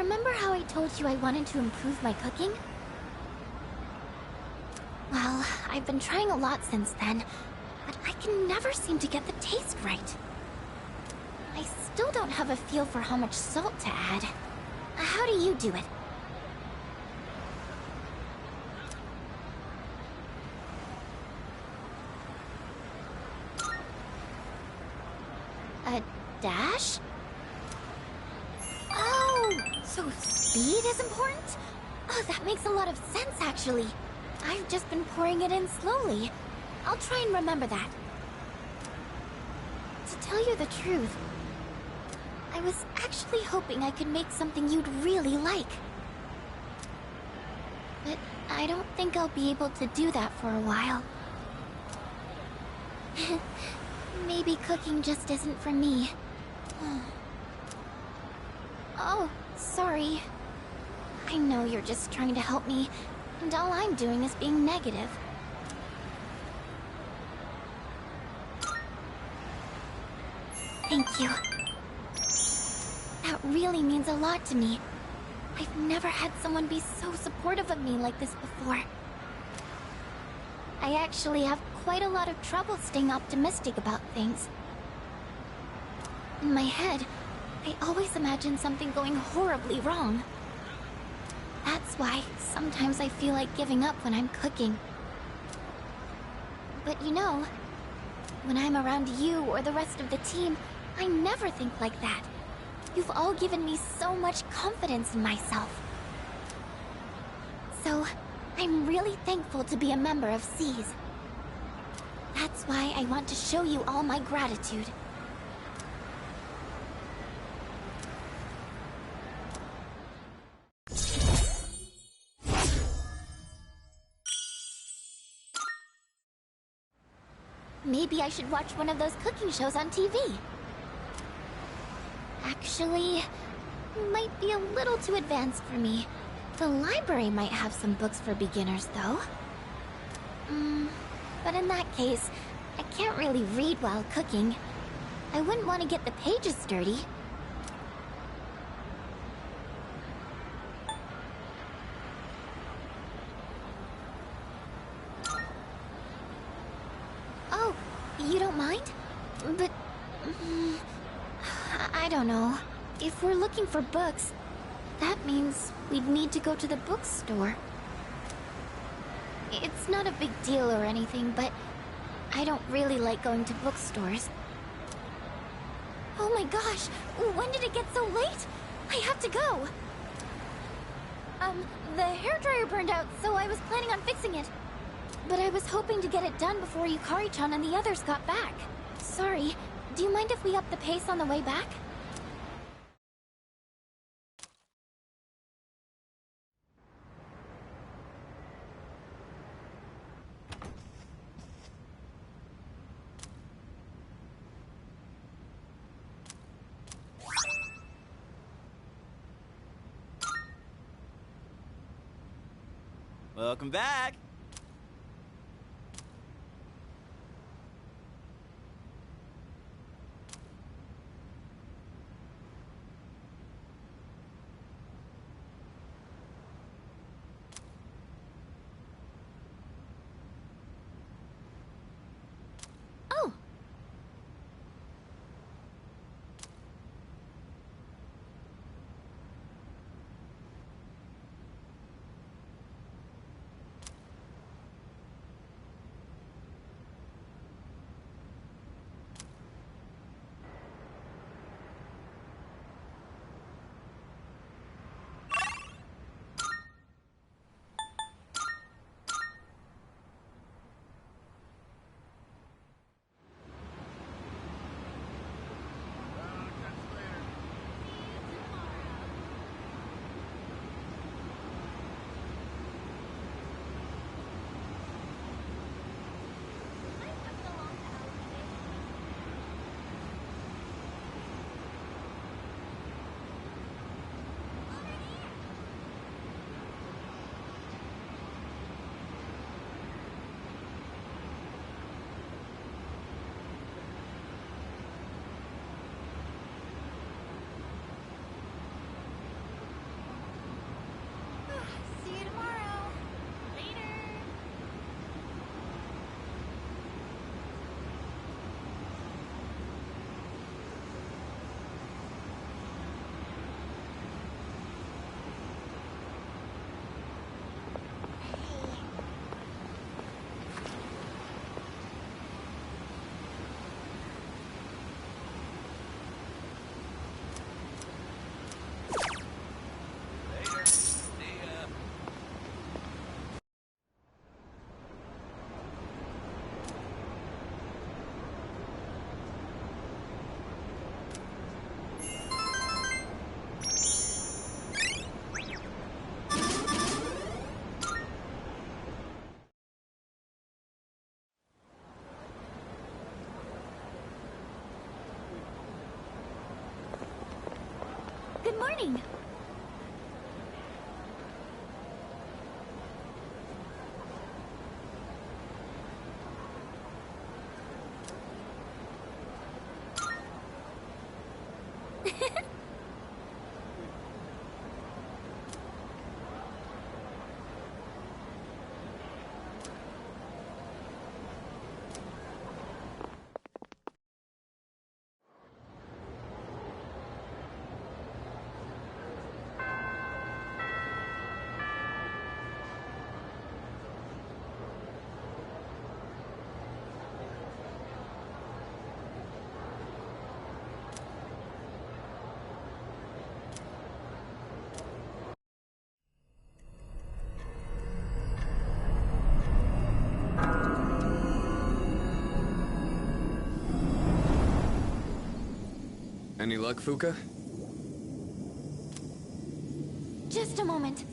remember how I told you I wanted to improve my cooking? Well, I've been trying a lot since then, but I can never seem to get the taste right. I still don't have a feel for how much salt to add. How do you do it? A dash? Oh, so speed is important? Oh, that makes a lot of sense, actually. I've just been pouring it in slowly. I'll try and remember that. To tell you the truth, I was actually hoping I could make something you'd really like. But I don't think I'll be able to do that for a while. Maybe cooking just isn't for me. Oh, sorry. I know you're just trying to help me, and all I'm doing is being negative. Thank you. That really means a lot to me. I've never had someone be so supportive of me like this before. I actually have quite a lot of trouble staying optimistic about things. In my head, I always imagine something going horribly wrong. That's why sometimes I feel like giving up when I'm cooking. But you know, when I'm around you or the rest of the team, I never think like that. You've all given me so much confidence in myself. So, I'm really thankful to be a member of SEAS. That's why I want to show you all my gratitude. Maybe I should watch one of those cooking shows on TV. Actually, might be a little too advanced for me. The library might have some books for beginners, though. But in that case, I can't really read while cooking. I wouldn't want to get the pages dirty. Oh, you don't mind? But... I don't know. If we're looking for books, that means we'd need to go to the bookstore. It's not a big deal or anything, but I don't really like going to bookstores. Oh my gosh! When did it get so late? I have to go! The hairdryer burned out, so I was planning on fixing it. But I was hoping to get it done before Yukari-chan and the others got back. Sorry, do you mind if we up the pace on the way back? Welcome back! Oh! Good morning. Any luck, Fuka? Just a moment.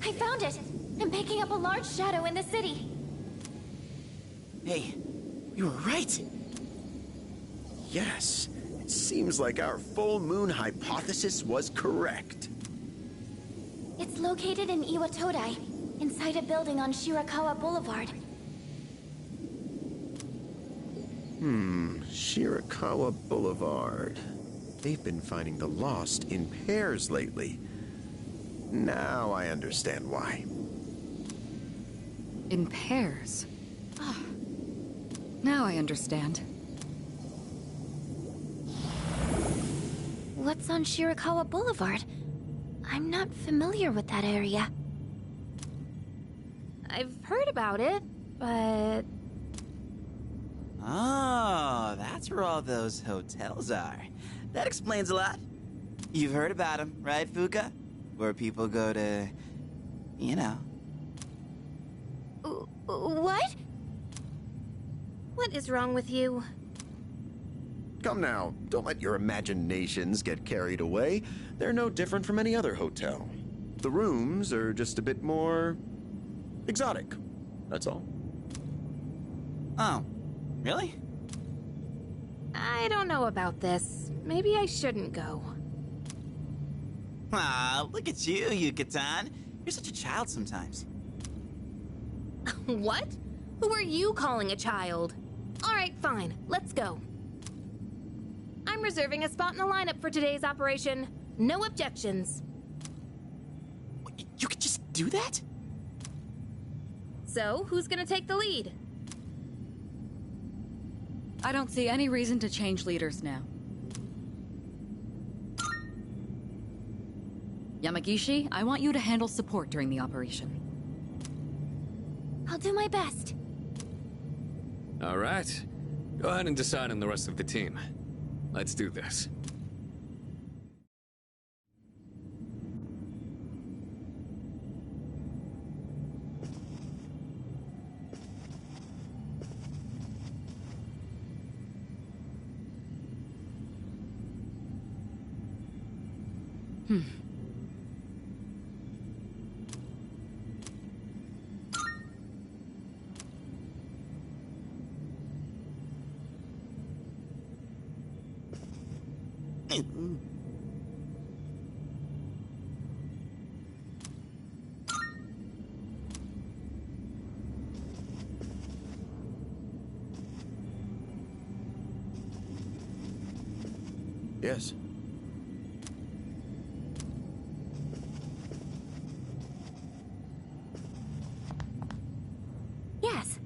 I found it! I'm picking up a large shadow in the city. Hey, you were right. Yes, it seems like our full moon hypothesis was correct. It's located in Iwatodai, inside a building on Shirakawa Boulevard. Shirakawa Boulevard. They've been finding the lost in pairs lately. Now I understand why. In pairs? Ah. Now I understand. What's on Shirakawa Boulevard? I'm not familiar with that area. I've heard about it, but... Oh, that's where all those hotels are. That explains a lot. You've heard about them, right, Fuka? Where people go to... you know. What? What is wrong with you? Come now, don't let your imaginations get carried away. They're no different from any other hotel. The rooms are just a bit more... exotic. That's all. Oh, really? I don't know about this. Maybe I shouldn't go. Ah, look at you, Yucatan. You're such a child sometimes. What? Who are you calling a child? Alright, fine. Let's go. I'm reserving a spot in the lineup for today's operation. No objections. You could just do that? So, who's gonna take the lead? I don't see any reason to change leaders now. Yamagishi, I want you to handle support during the operation. I'll do my best. All right. Go ahead and decide on the rest of the team. Let's do this. Yes. Yes.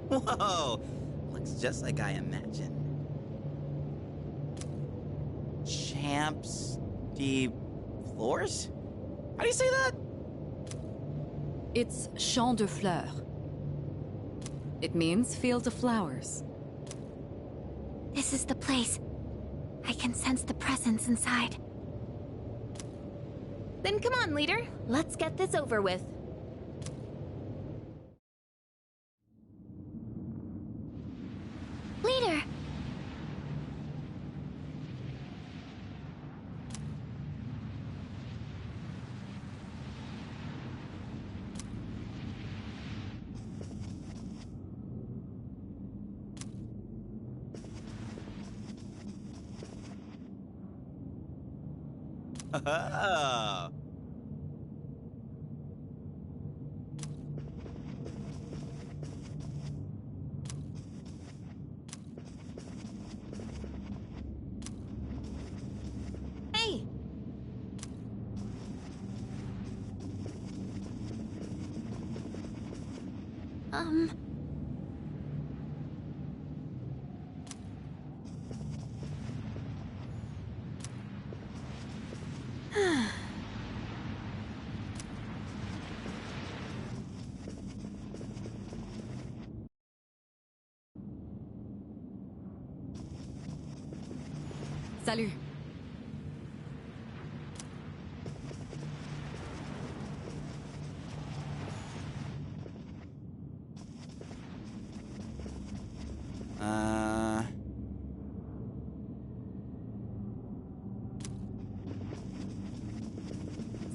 Whoa! Looks just like I imagined. Champs de Flores? How do you say that? It's Champ de Fleurs. It means field of flowers. This is the place. I can sense the presence inside. Then come on, leader. Let's get this over with. Leader! Oh. Hey! Um... Salut.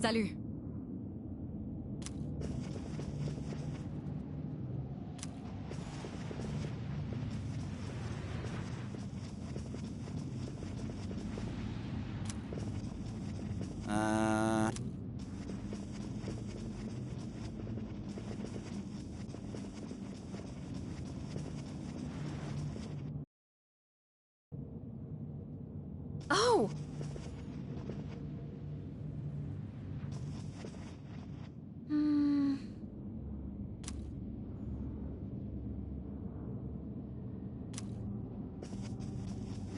Salut. Oh! Hmm...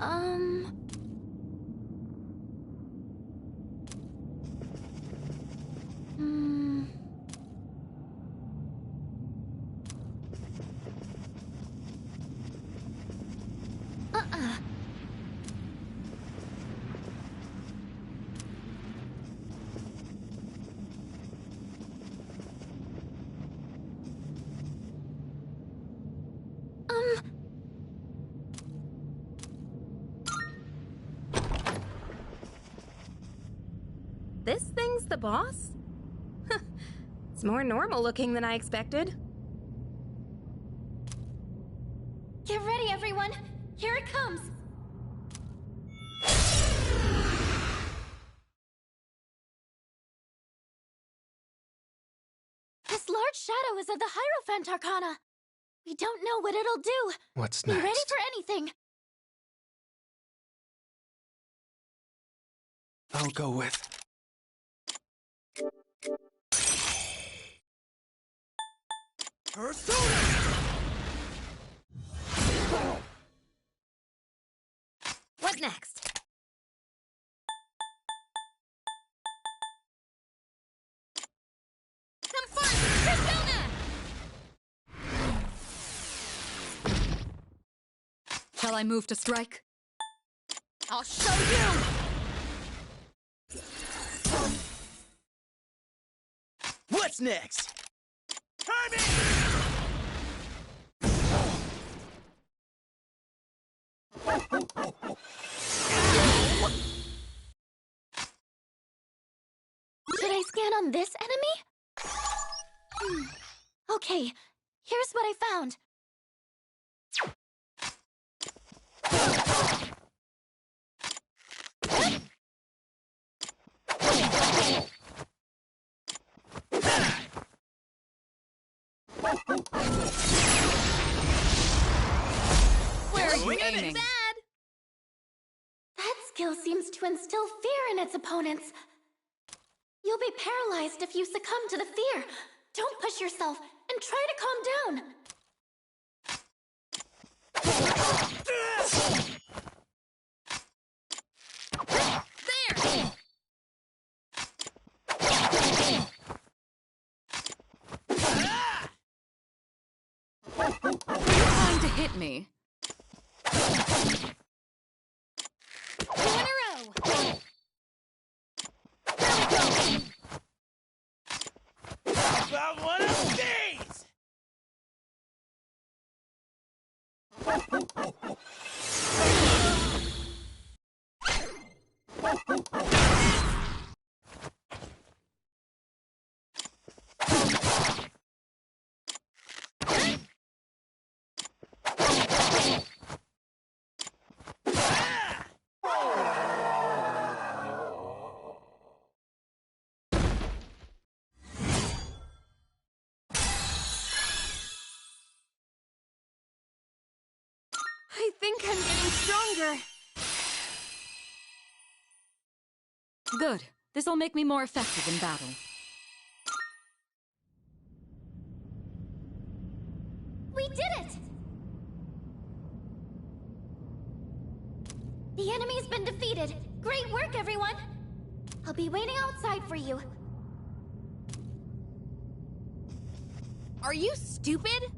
Um... Hmm... Uh-uh. This thing's the boss? It's more normal looking than I expected. Get ready, everyone! Here it comes! This large shadow is of the Hierophant Arcana. We don't know what it'll do. What's Be next? ready for anything. I'll go with. What next? Come forth, Persona! Shall I move to strike? I'll show you! What's next? Should I scan on this enemy? Okay, here's what I found. Where are you It's aiming? bad! That skill seems to instill fear in its opponents. You'll be paralyzed if you succumb to the fear. Don't push yourself and try to calm down. There! Trying to hit me. 2 in a row! About one of these! think I'm getting stronger. Good. This'll make me more effective in battle. We did it! The enemy's been defeated. Great work, everyone! I'll be waiting outside for you. Are you stupid?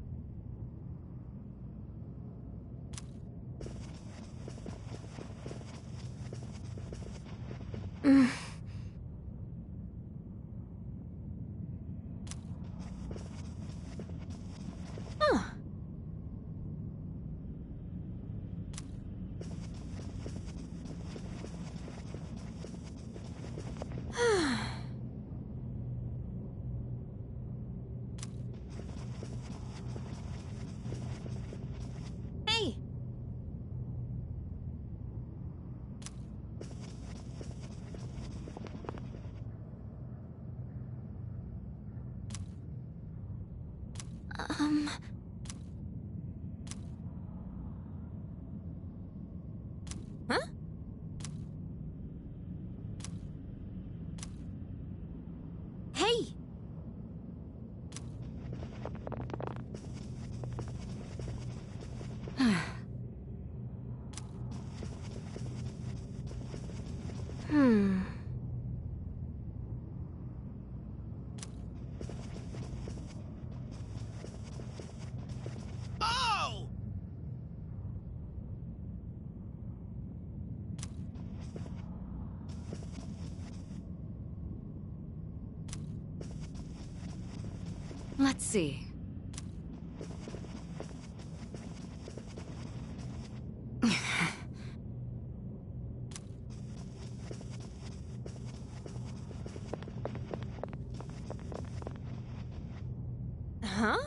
Hey! Huh? Hey! Hmm. Oh! Let's see. Huh?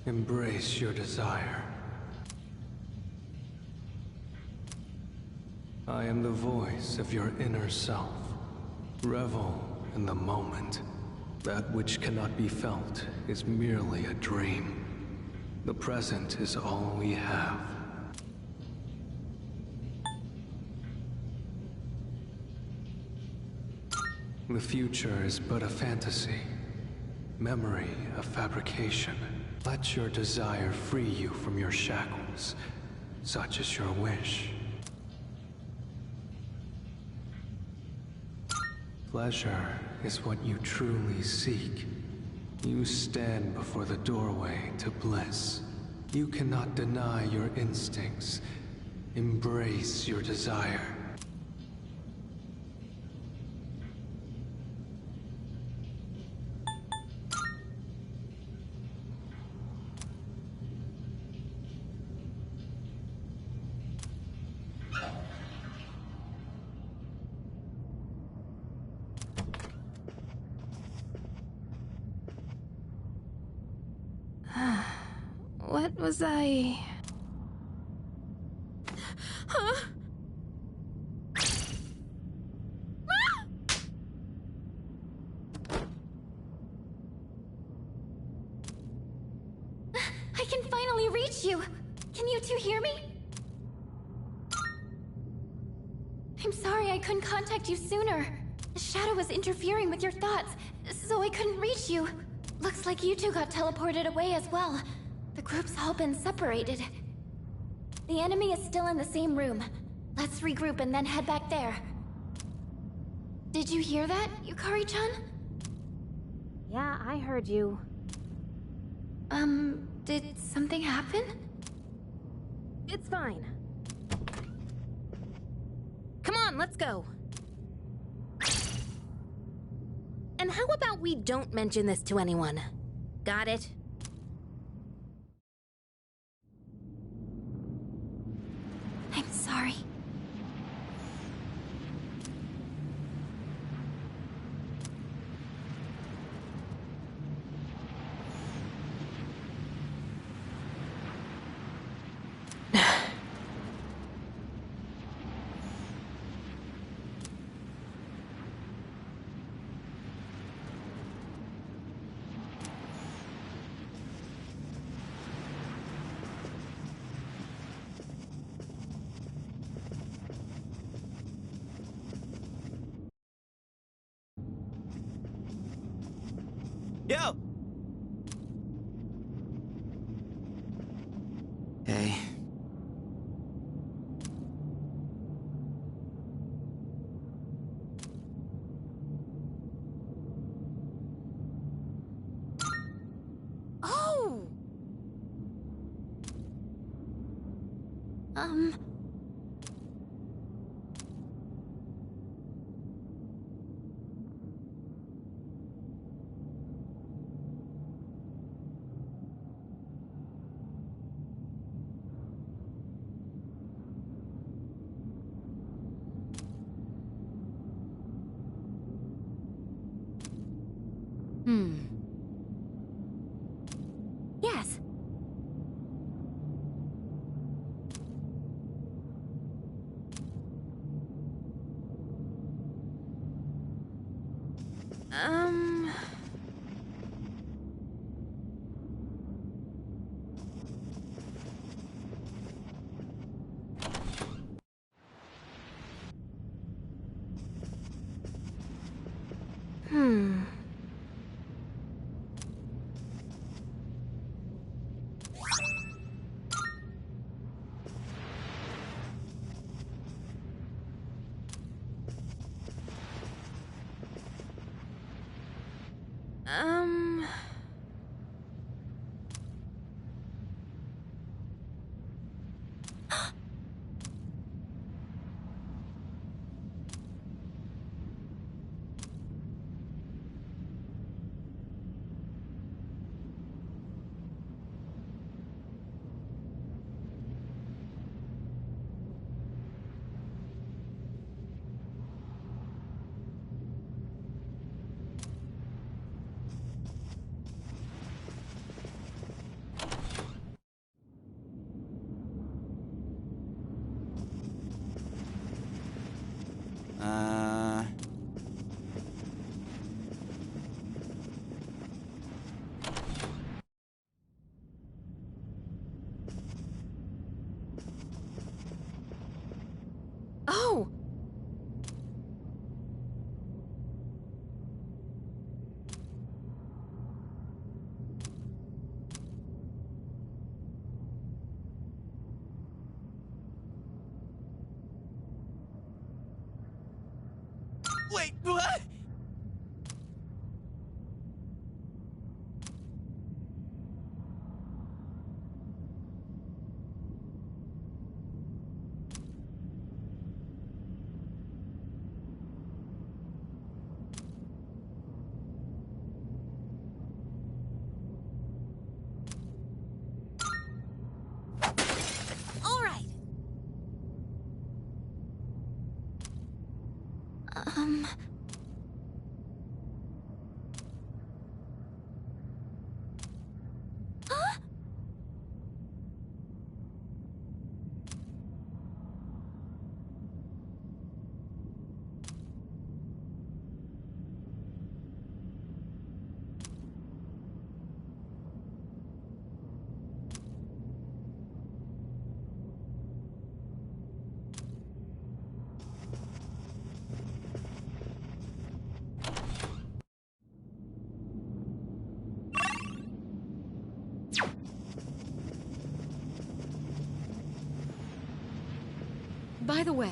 Embrace your desire. I am the voice of your inner self. Revel in the moment. That which cannot be felt is merely a dream. The present is all we have. The future is but a fantasy. Memory a fabrication. Let your desire free you from your shackles. Such is your wish. Pleasure is what you truly seek. You stand before the doorway to bliss. You cannot deny your instincts. Embrace your desire. What was I... Huh? I can finally reach you! Can you two hear me? I'm sorry I couldn't contact you sooner. The shadow was interfering with your thoughts, so I couldn't reach you. Looks like you two got teleported away as well. The group's all been separated. The enemy is still in the same room. Let's regroup and then head back there. Did you hear that, Yukari-chan? Yeah, I heard you. Did something happen? It's fine. Come on, let's go. And how about we don't mention this to anyone? Got it? I'm sorry. Yo! Hey. Oh! Um... Yes. Um... Hmm... Um... Oh! Wait, what? All right! Um... Huh? By the way,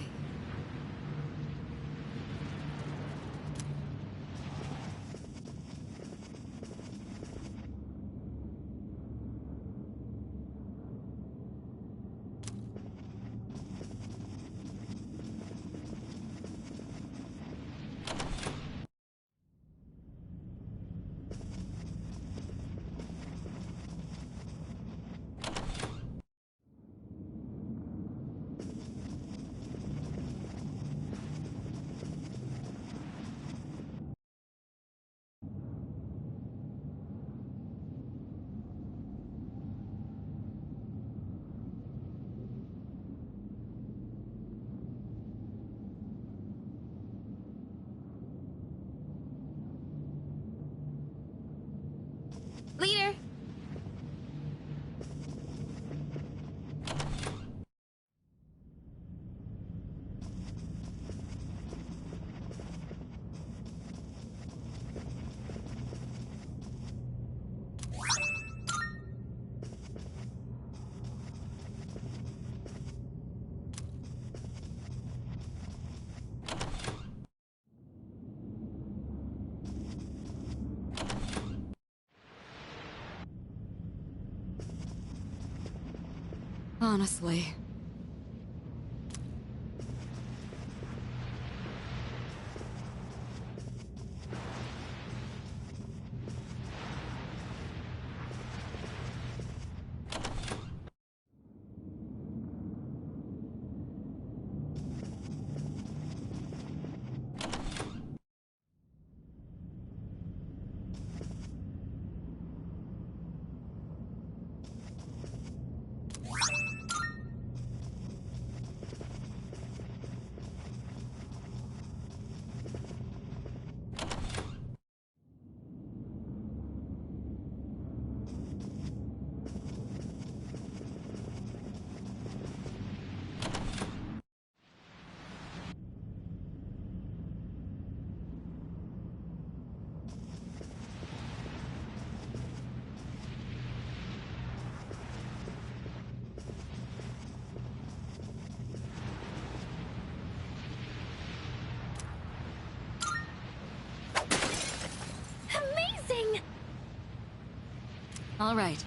Honestly. Amazing! All right.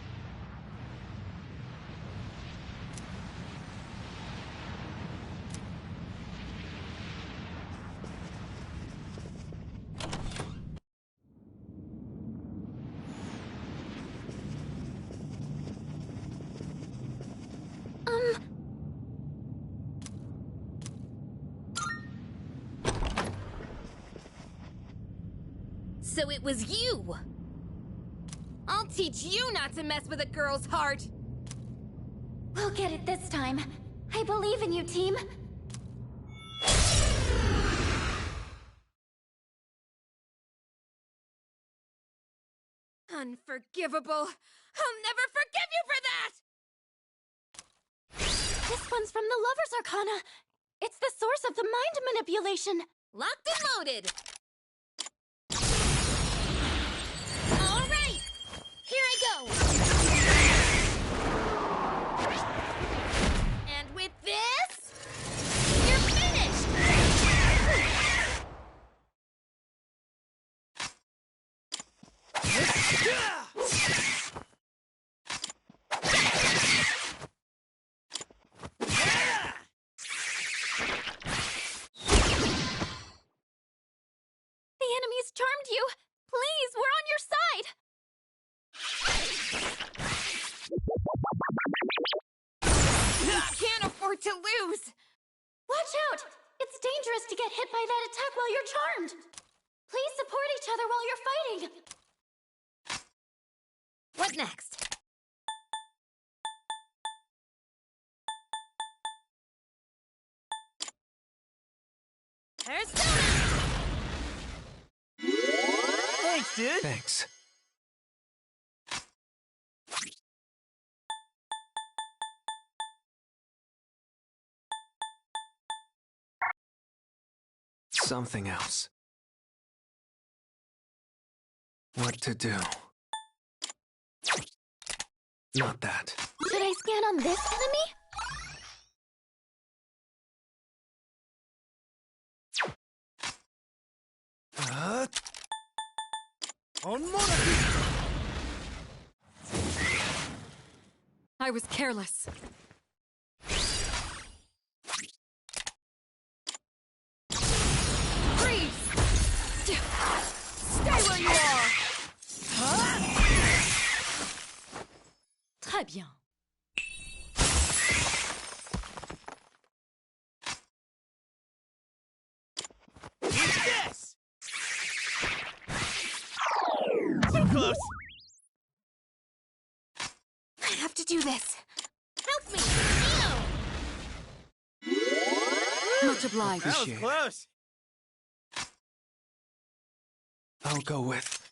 So it was you! I'll teach you not to mess with a girl's heart! We'll get it this time. I believe in you, team. Unforgivable! I'll never forgive you for that! This one's from the Lover's Arcana. It's the source of the mind manipulation. Locked and loaded! Alright! Here I go! And with this, you're finished! The enemy's charmed you. Please, we're on your side. You can't afford to lose! Watch out! It's dangerous to get hit by that attack while you're charmed. Please support each other while you're fighting. What next? Persona! Thanks, dude. Thanks. Something else. What to do? Not that. Should I scan on this enemy? On Monarchy! I was careless. Freeze! Stay where you are! Très bien. Yes! So close! I have to do this. Help me! Much obliged. That was Appreciate it. close! I'll go with.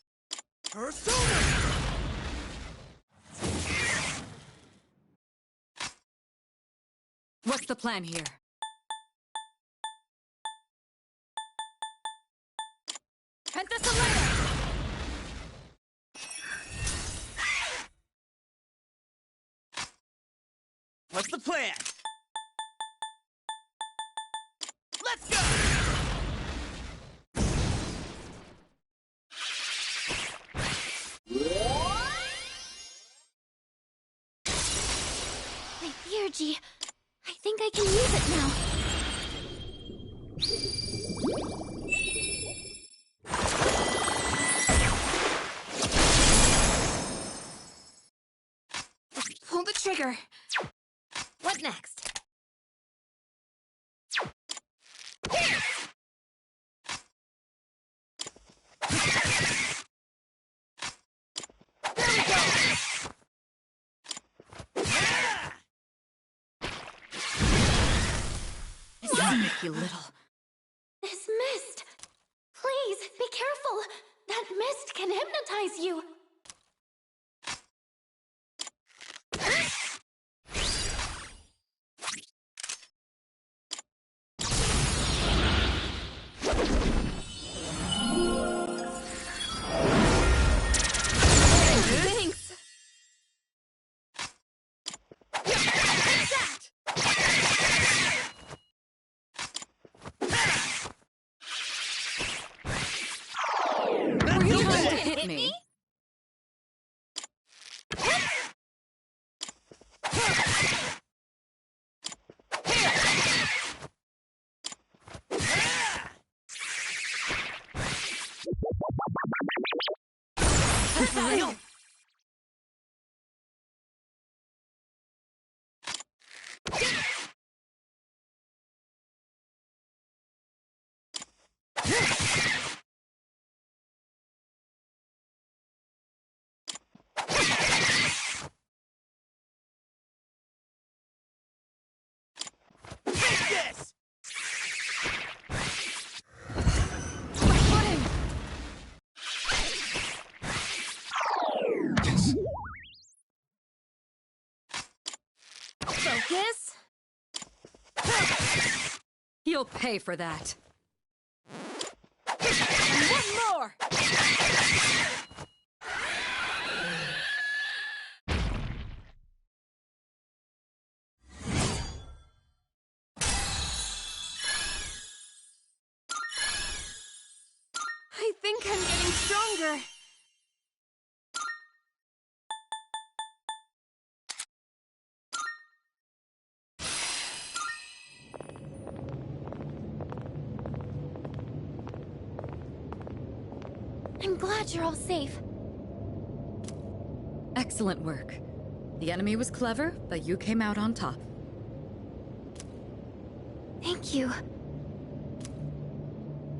Persona! What's the plan here? Pentasolaire! What's the plan? Let's go! I feared energy. I think I can use it now. Pull the trigger. What next? Sneaky little. This mist! Please, be careful! That mist can hypnotize you! Thanks! Were you trying to hit me? For real? This! Focus. You'll pay for that. One more. I think I'm getting stronger. I'm glad you're all safe. Excellent work. The enemy was clever, but you came out on top. Thank you.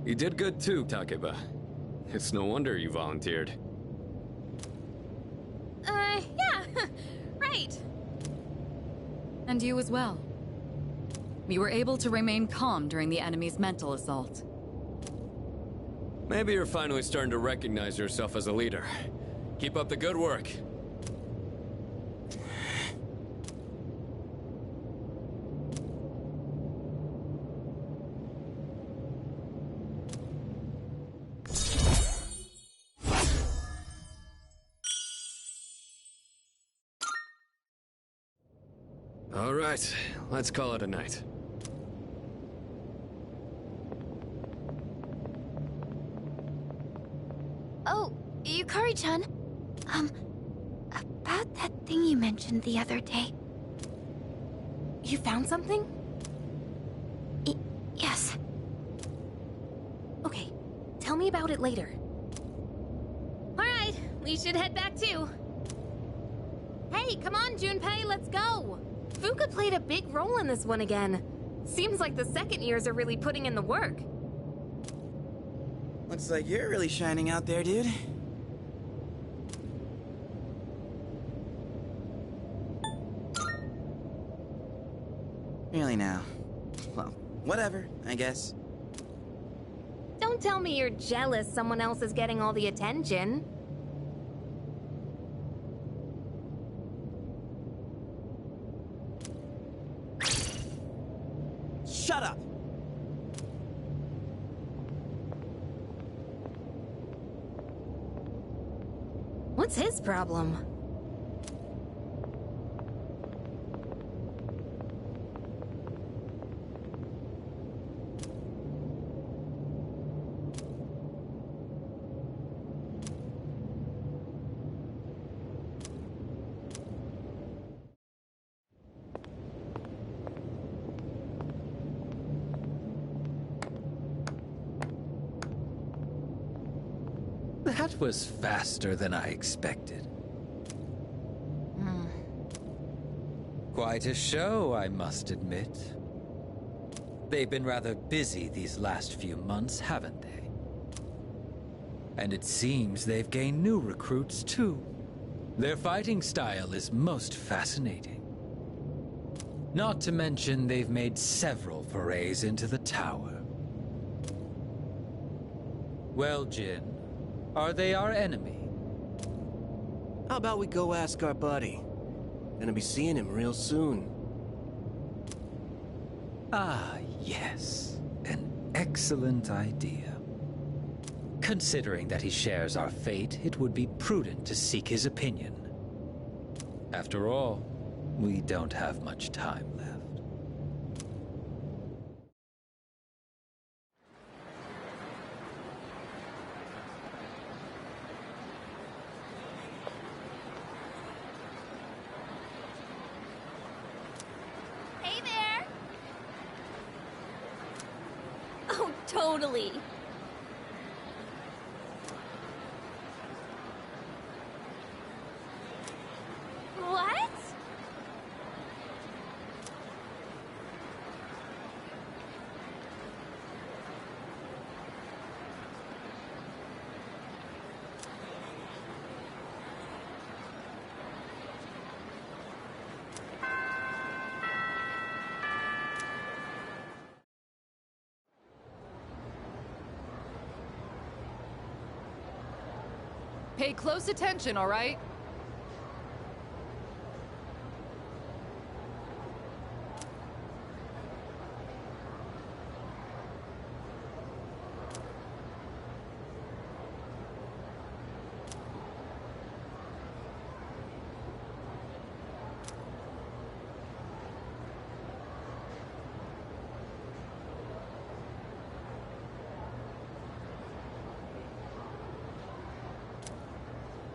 You did good too, Takeba. It's no wonder you volunteered. Yeah, right. And you as well. You were able to remain calm during the enemy's mental assault. Maybe you're finally starting to recognize yourself as a leader. Keep up the good work. All right, let's call it a night. Oh, Yukari-chan. About that thing you mentioned the other day. You found something? Yes. Okay, tell me about it later. All right, we should head back too. Hey, come on, Junpei, let's go. Fuka played a big role in this one again. Seems like the second years are really putting in the work. Looks like you're really shining out there, dude. Really now. Well, whatever, I guess. Don't tell me you're jealous someone else is getting all the attention. Shut up! What's his problem? That was faster than I expected. Quite a show, I must admit. They've been rather busy these last few months, haven't they? And it seems they've gained new recruits, too. Their fighting style is most fascinating. Not to mention they've made several forays into the tower. Well, Jin, are they our enemy? How about we go ask our buddy? Gonna be seeing him real soon. Ah, yes. An excellent idea. Considering that he shares our fate, it would be prudent to seek his opinion. After all, we don't have much time left. Hey there! Oh, totally. What? Pay close attention, all right?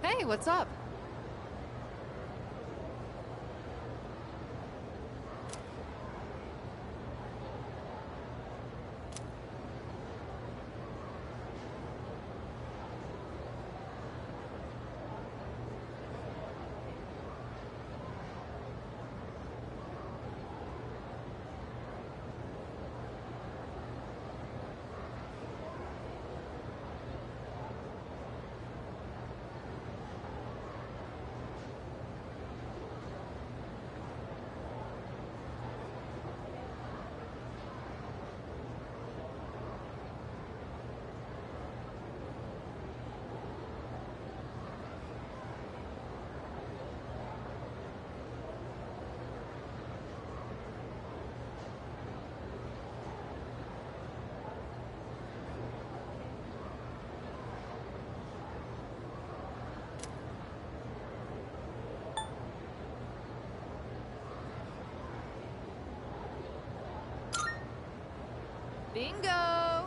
Hey, what's up? Bingo!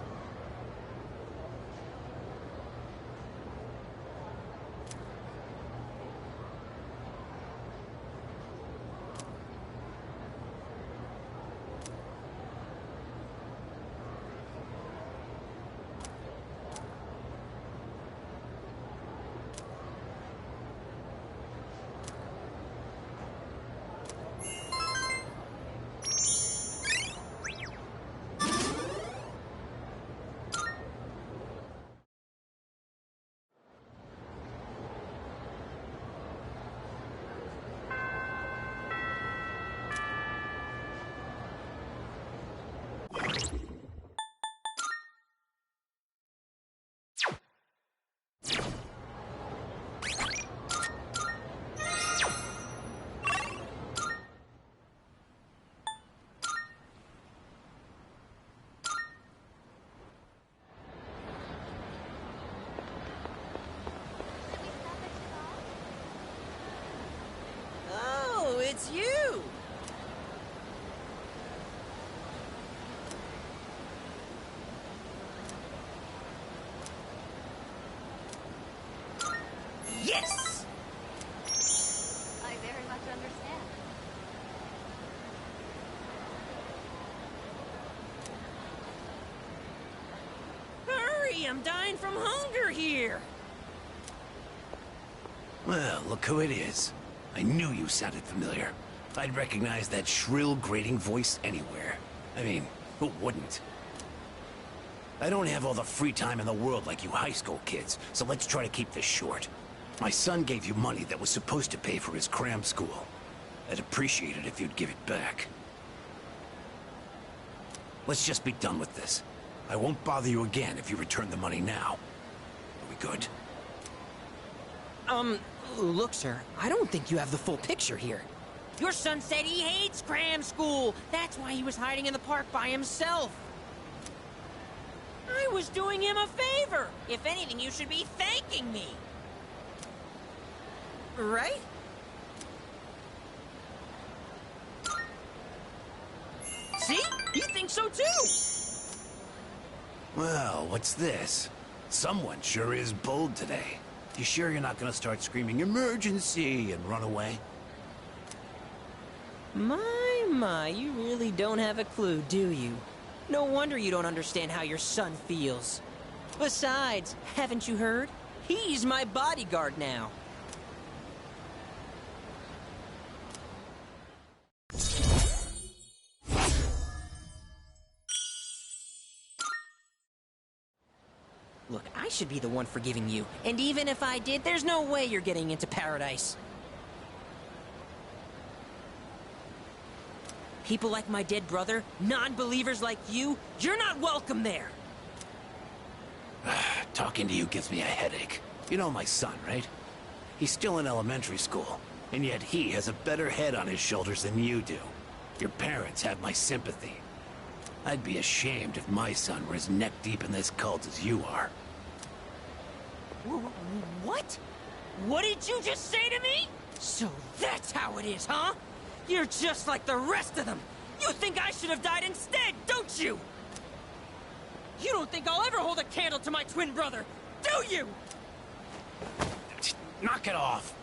Oh, it's you! Yes! I very much understand. Hurry, I'm dying from hunger here. Well, look who it is. I knew you sounded familiar. I'd recognize that shrill, grating voice anywhere. I mean, who wouldn't? I don't have all the free time in the world like you high school kids, so let's try to keep this short. My son gave you money that was supposed to pay for his cram school. I'd appreciate it if you'd give it back. Let's just be done with this. I won't bother you again if you return the money now. Are we good? Look, sir, I don't think you have the full picture here. Your son said he hates cram school. That's why he was hiding in the park by himself. I was doing him a favor. If anything, you should be thanking me. Right? See? He thinks so too! Well, what's this? Someone sure is bold today. You sure you're not gonna start screaming emergency and run away? My, you really don't have a clue, do you? No wonder you don't understand how your son feels. Besides, haven't you heard? He's my bodyguard now. Look, I should be the one forgiving you. And even if I did, there's no way you're getting into paradise. People like my dead brother, non-believers like you, you're not welcome there. Talking to you gives me a headache. You know my son, right? He's still in elementary school, and yet he has a better head on his shoulders than you do. Your parents have my sympathy. I'd be ashamed if my son were as neck-deep in this cult as you are. What? What did you just say to me? So that's how it is, huh? You're just like the rest of them. You think I should have died instead, don't you? You don't think I'll ever hold a candle to my twin brother, do you? Knock it off.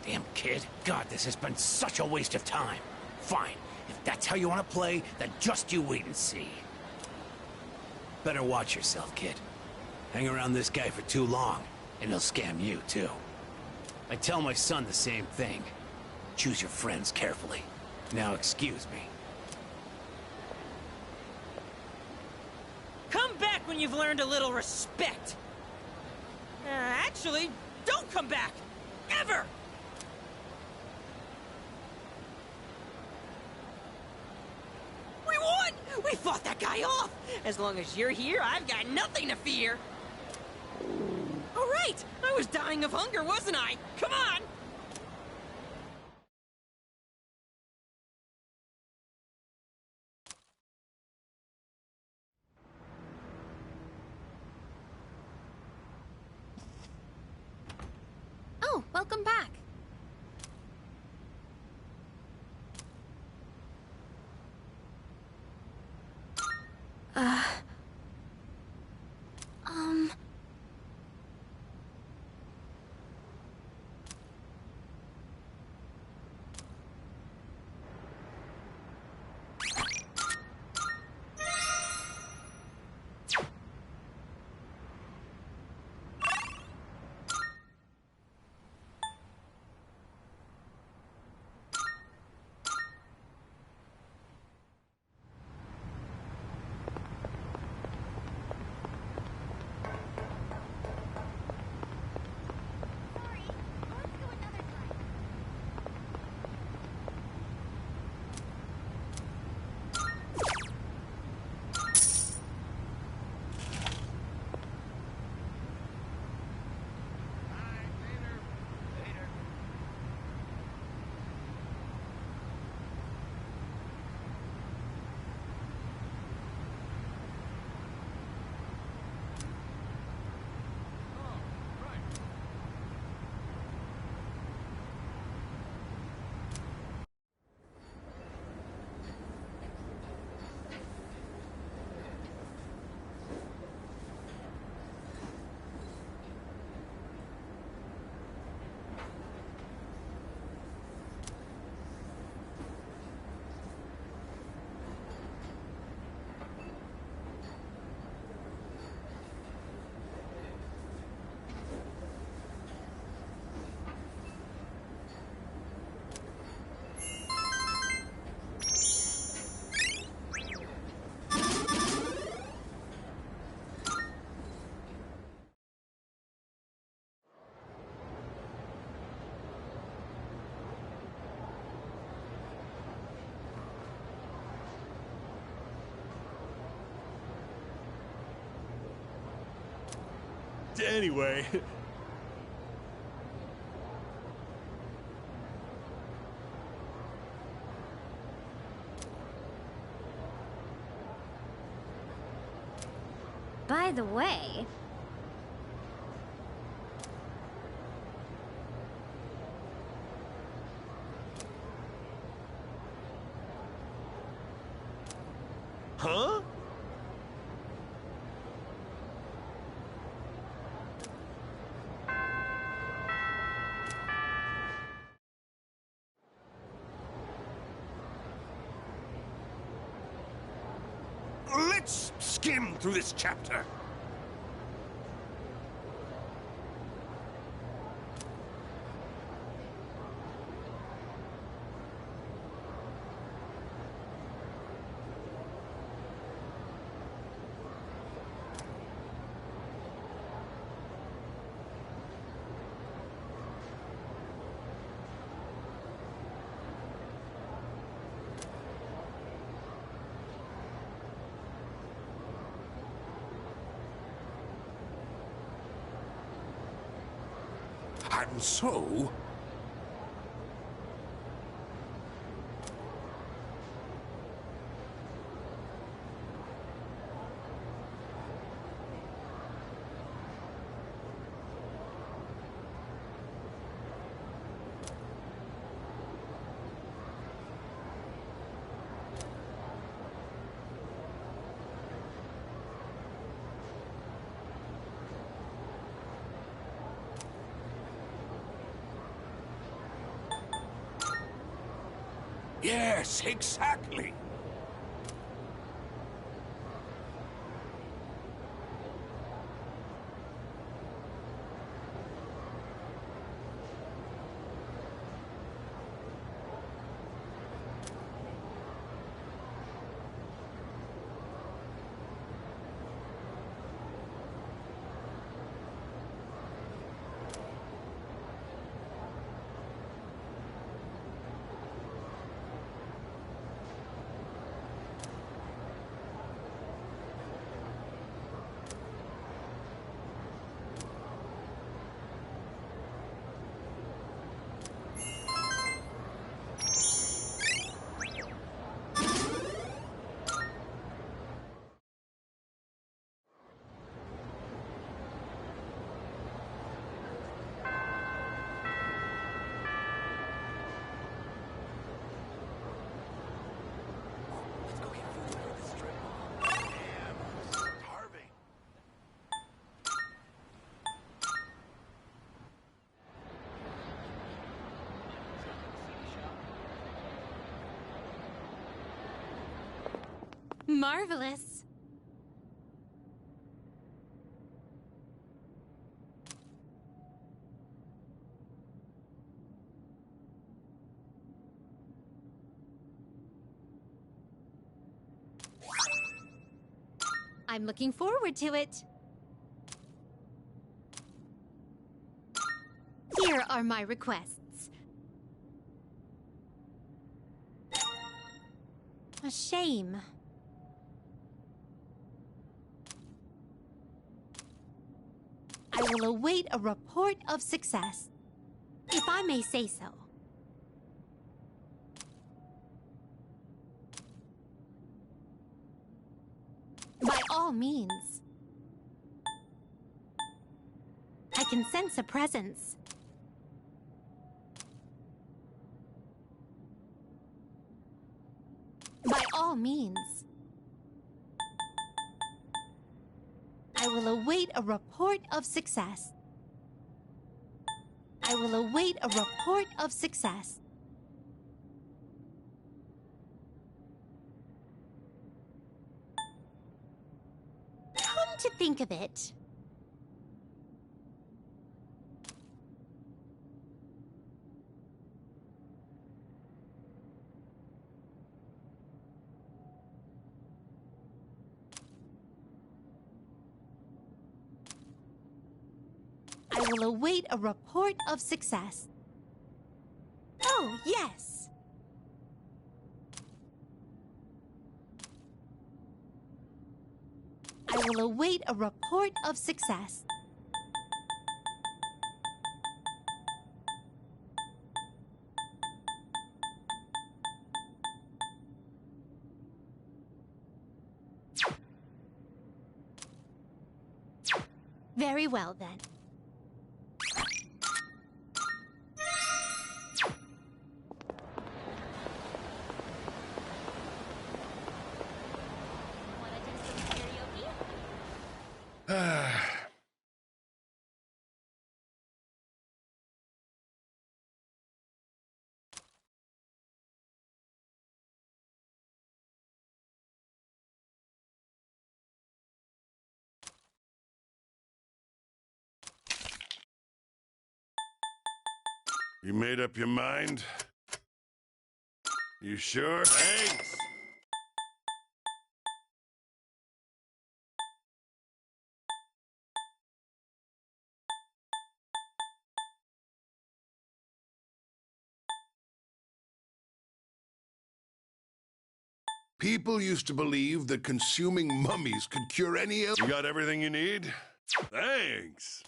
Damn kid. God, this has been such a waste of time. Fine. If that's how you want to play, then just you wait and see. Better watch yourself, kid. Hang around this guy for too long, and he'll scam you, too. I tell my son the same thing. Choose your friends carefully. Now excuse me. Come back when you've learned a little respect. Actually, don't come back. Ever! We won! We fought that guy off! As long as you're here, I've got nothing to fear. All right! I was dying of hunger, wasn't I? Come on! Oh, welcome back. Anyway... By the way... Huh? Let's skim through this chapter. And so... Yes, exactly. Marvelous. I'm looking forward to it. Here are my requests. A shame. I will await a report of success, if I may say so. By all means. I can sense a presence. By all means. I will await a report of success. I will await a report of success. Come to think of it, I will await a report of success. Oh, yes. I will await a report of success. Very well, then. You made up your mind? You sure? Thanks! People used to believe that consuming mummies could cure any ill. You got everything you need? Thanks!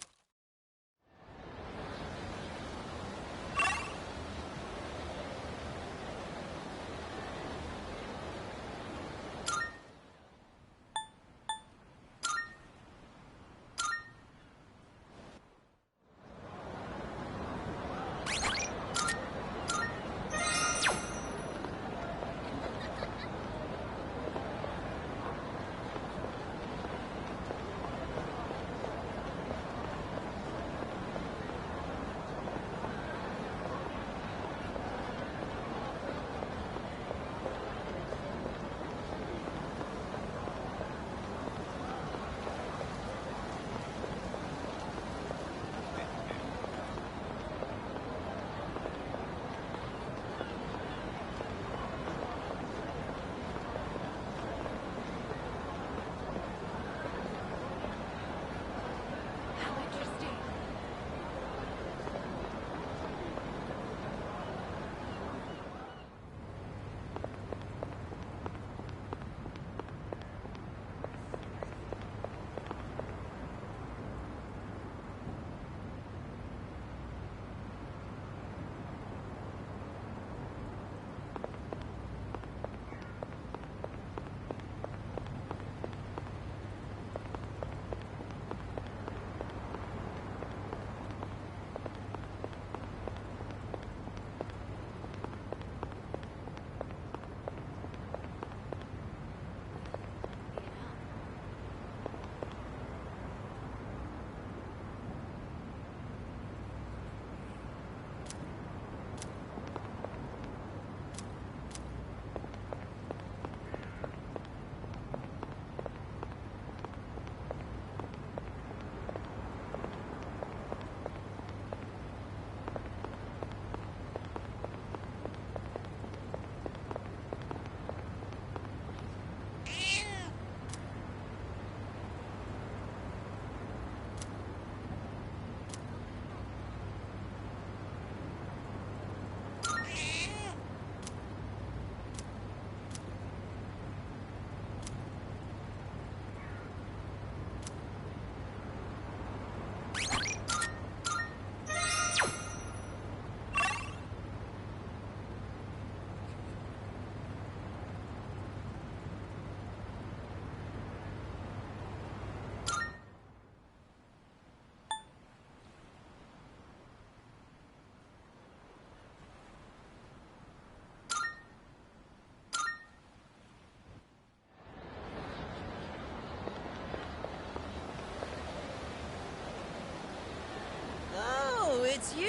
It's you!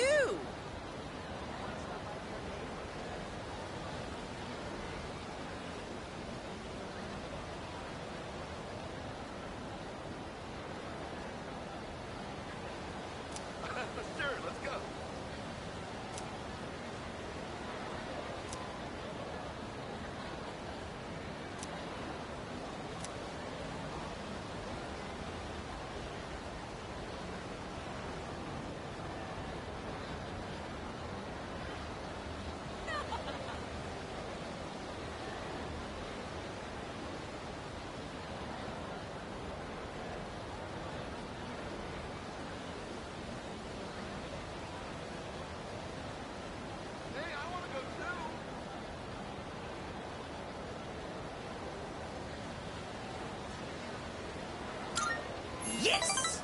Sure, let's go. Yes!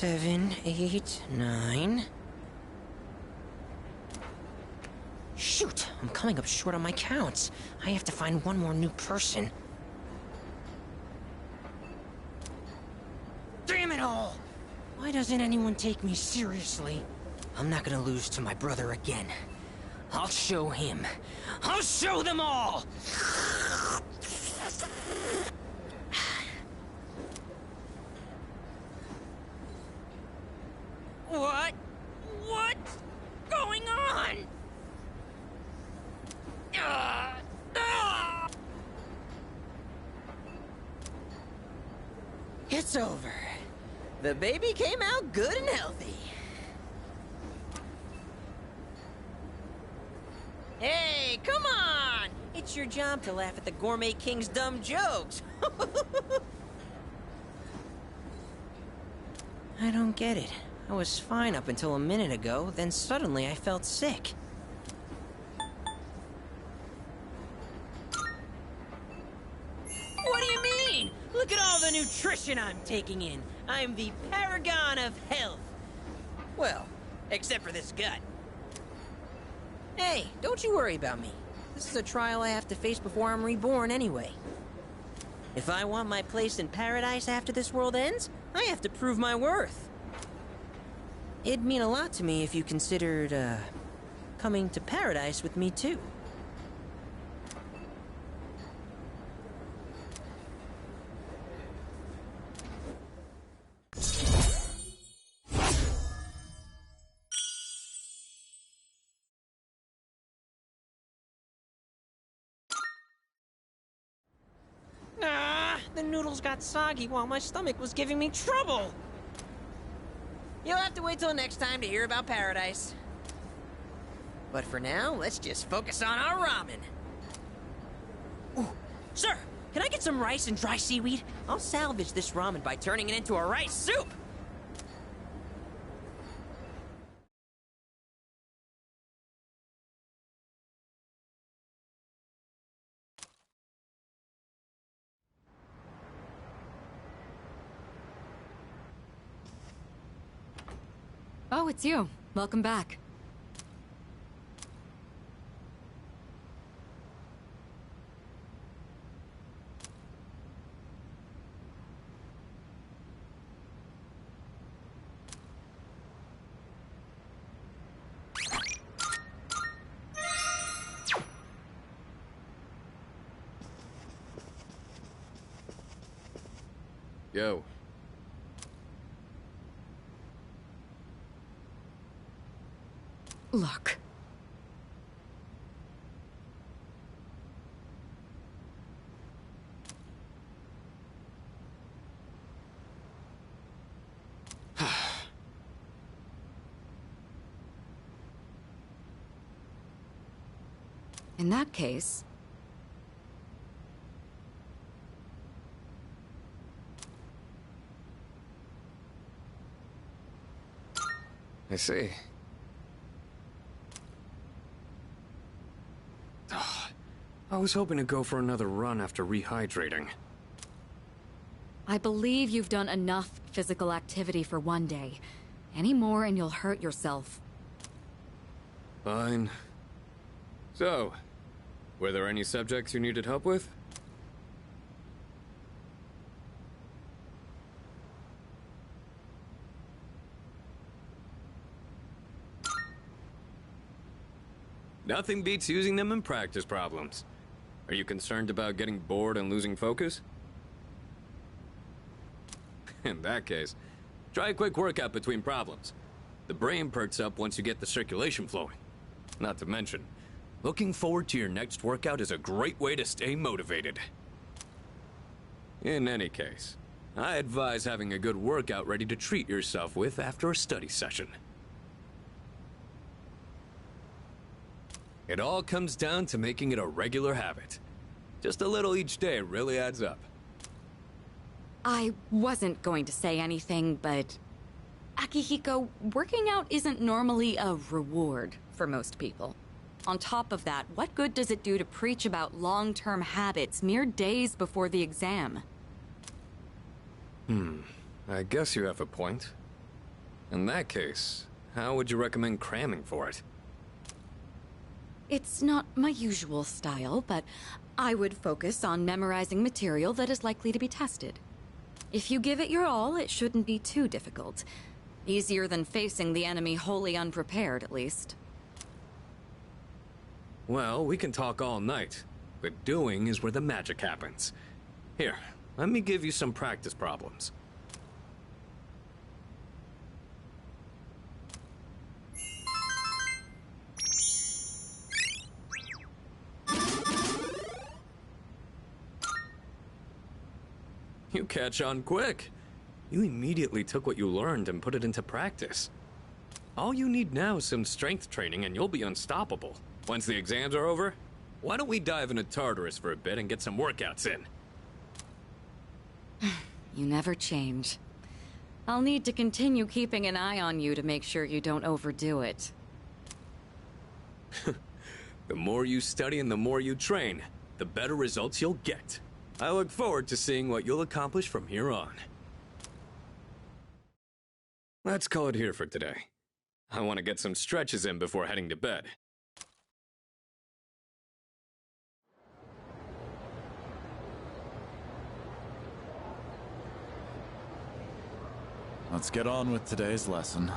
7, 8, 9. Shoot, I'm coming up short on my counts. I have to find one more new person. Damn it all! Why doesn't anyone take me seriously? I'm not gonna lose to my brother again. I'll show him. I'll show them all! What? What's going on? It's over. The baby came out good and healthy. Hey, come on! It's your job to laugh at the Gourmet King's dumb jokes. I don't get it. I was fine up until a minute ago, then suddenly I felt sick. What do you mean? Look at all the nutrition I'm taking in. I'm the paragon of health. Well, except for this gut. Hey, don't you worry about me. This is a trial I have to face before I'm reborn anyway. If I want my place in paradise after this world ends, I have to prove my worth. It'd mean a lot to me if you considered, coming to paradise with me too. The noodles got soggy while my stomach was giving me trouble. You'll have to wait till next time to hear about paradise. But for now, let's just focus on our ramen. Ooh, sir, can I get some rice and dry seaweed? I'll salvage this ramen by turning it into a rice soup. Oh, it's you. Welcome back. Yo. Look. In that case... I see. I was hoping to go for another run after rehydrating. I believe you've done enough physical activity for one day. Any more and you'll hurt yourself. Fine. So, were there any subjects you needed help with? Nothing beats using them in practice problems. Are you concerned about getting bored and losing focus? In that case, try a quick workout between problems. The brain perks up once you get the circulation flowing. Not to mention, looking forward to your next workout is a great way to stay motivated. In any case, I advise having a good workout ready to treat yourself with after a study session. It all comes down to making it a regular habit. Just a little each day really adds up. I wasn't going to say anything, but... Akihiko, working out isn't normally a reward for most people. On top of that, what good does it do to preach about long-term habits mere days before the exam? I guess you have a point. In that case, how would you recommend cramming for it? It's not my usual style, but I would focus on memorizing material that is likely to be tested. If you give it your all, it shouldn't be too difficult. Easier than facing the enemy wholly unprepared, at least. Well, we can talk all night, but doing is where the magic happens. Here, let me give you some practice problems. You catch on quick. You immediately took what you learned and put it into practice. All you need now is some strength training and you'll be unstoppable. Once the exams are over, why don't we dive into Tartarus for a bit and get some workouts in? You never change. I'll need to continue keeping an eye on you to make sure you don't overdo it. The more you study and the more you train, the better results you'll get. I look forward to seeing what you'll accomplish from here on. Let's call it here for today. I want to get some stretches in before heading to bed. Let's get on with today's lesson.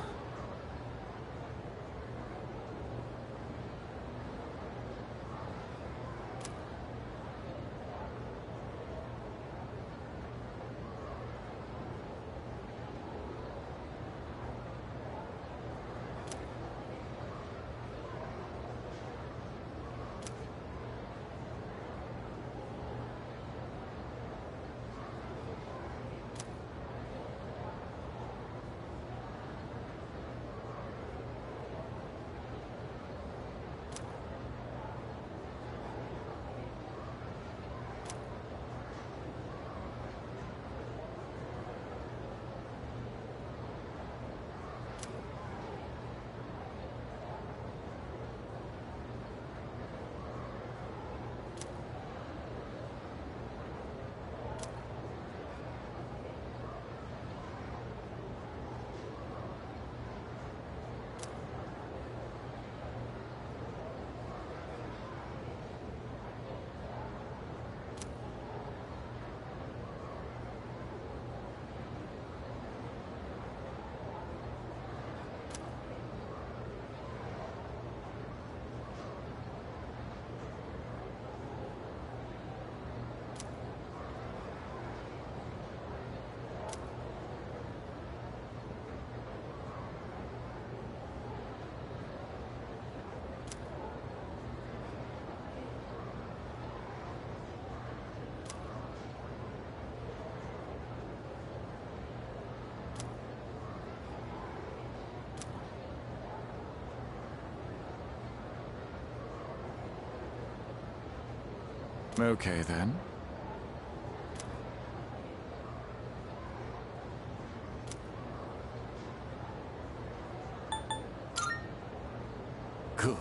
Okay, then. Good.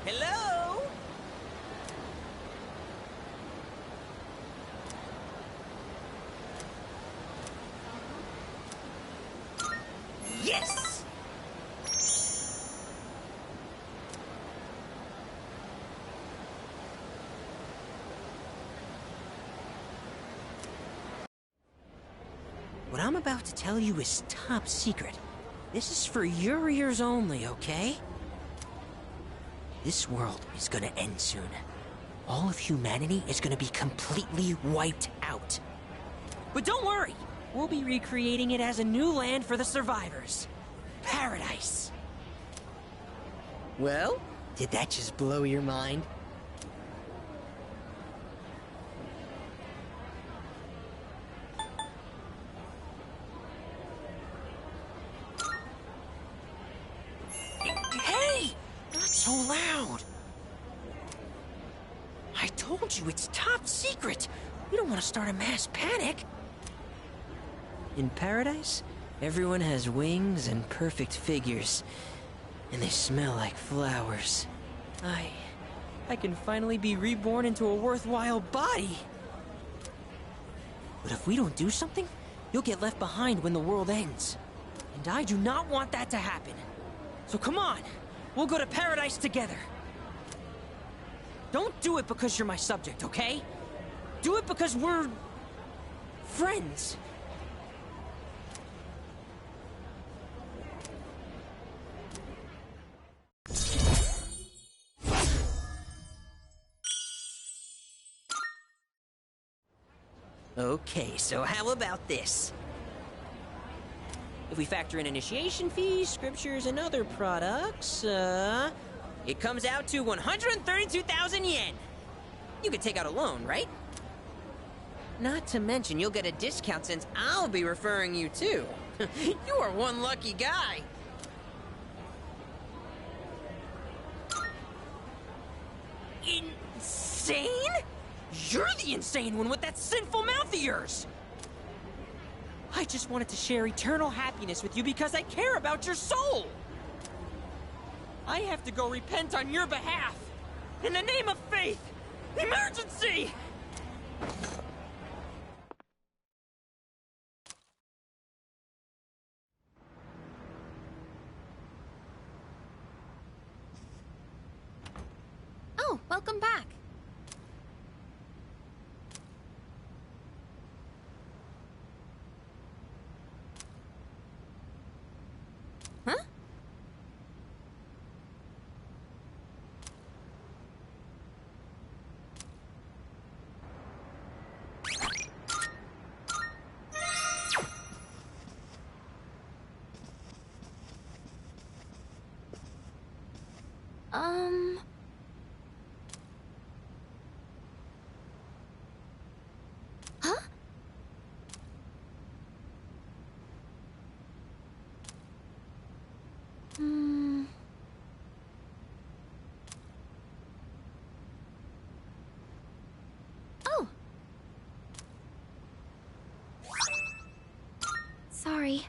Hello? Yes! What I'm about to tell you is top secret. This is for your ears only, okay? This world is gonna end soon. All of humanity is gonna be completely wiped out. But don't worry, we'll be recreating it as a new land for the survivors. Paradise. Well, did that just blow your mind? Hey! Not so loud! I told you it's top secret! We don't want to start a mass panic! In paradise, everyone has wings and perfect figures. And they smell like flowers. I can finally be reborn into a worthwhile body! But if we don't do something, you'll get left behind when the world ends. And I do not want that to happen. So come on, we'll go to paradise together. Don't do it because you're my subject, okay? Do it because we're... friends. Okay, so how about this? If we factor in initiation fees, scriptures, and other products, it comes out to 132,000 yen. You could take out a loan, right? Not to mention, you'll get a discount since I'll be referring you too. You are one lucky guy. Insane? You're the insane one with that sinful mouth of yours! I just wanted to share eternal happiness with you because I care about your soul! I have to go repent on your behalf! In the name of faith! Emergency! Oh, welcome back. Huh? Huh? Oh. Sorry.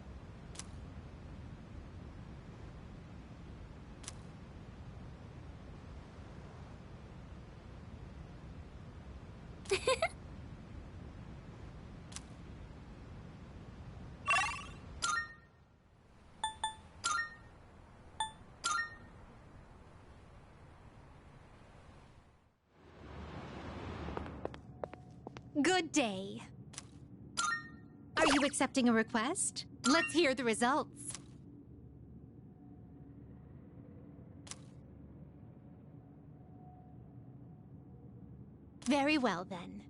Good day. Are you accepting a request? Let's hear the results. Very well, then.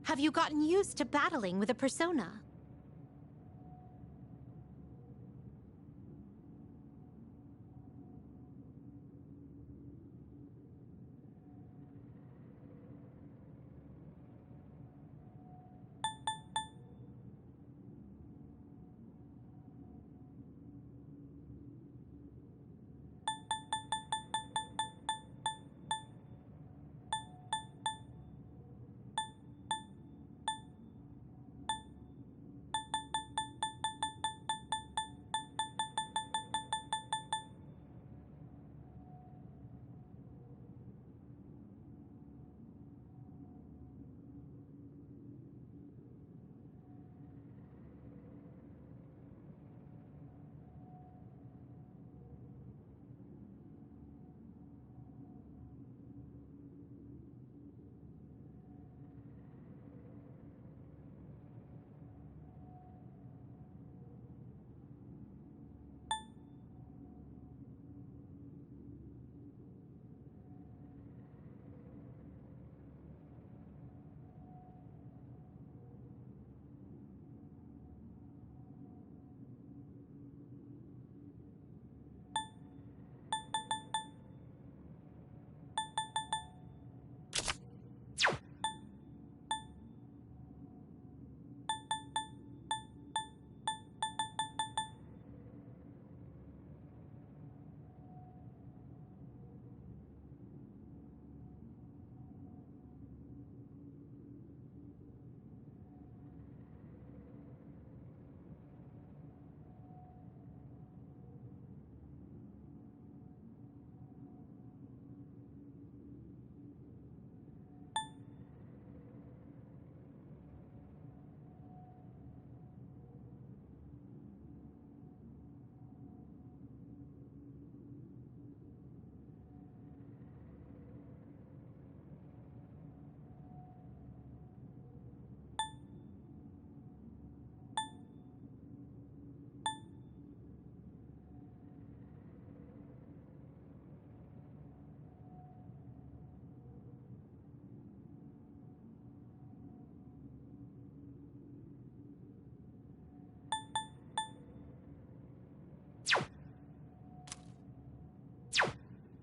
Have you gotten used to battling with a persona?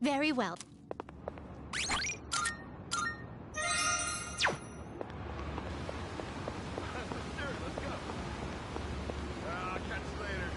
Very well. Catch you later.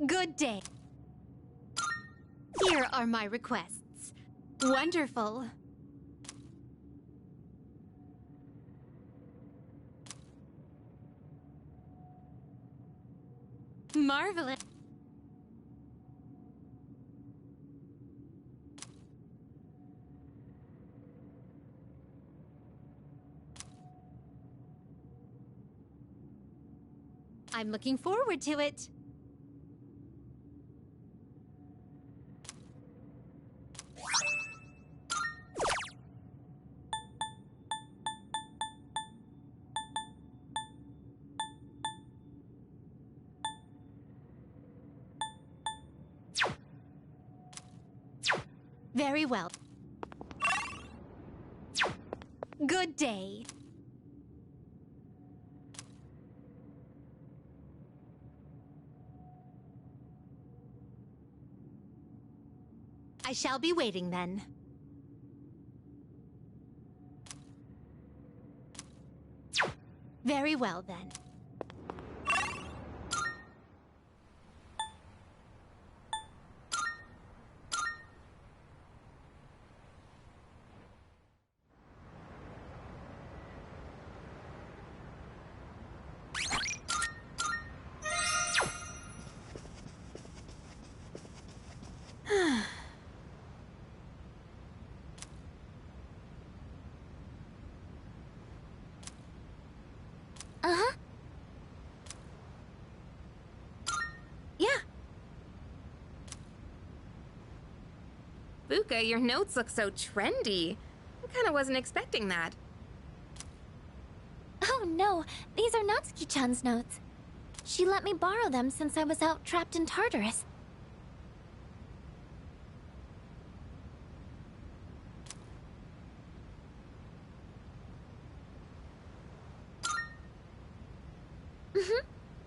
Good day. Here are my requests. Wonderful. Marvelous. I'm looking forward to it. Very well. Good day. I shall be waiting then. Very well then. Fuka, your notes look so trendy. I kinda wasn't expecting that. Oh no, these are Natsuki-chan's notes. She let me borrow them since I was out trapped in Tartarus.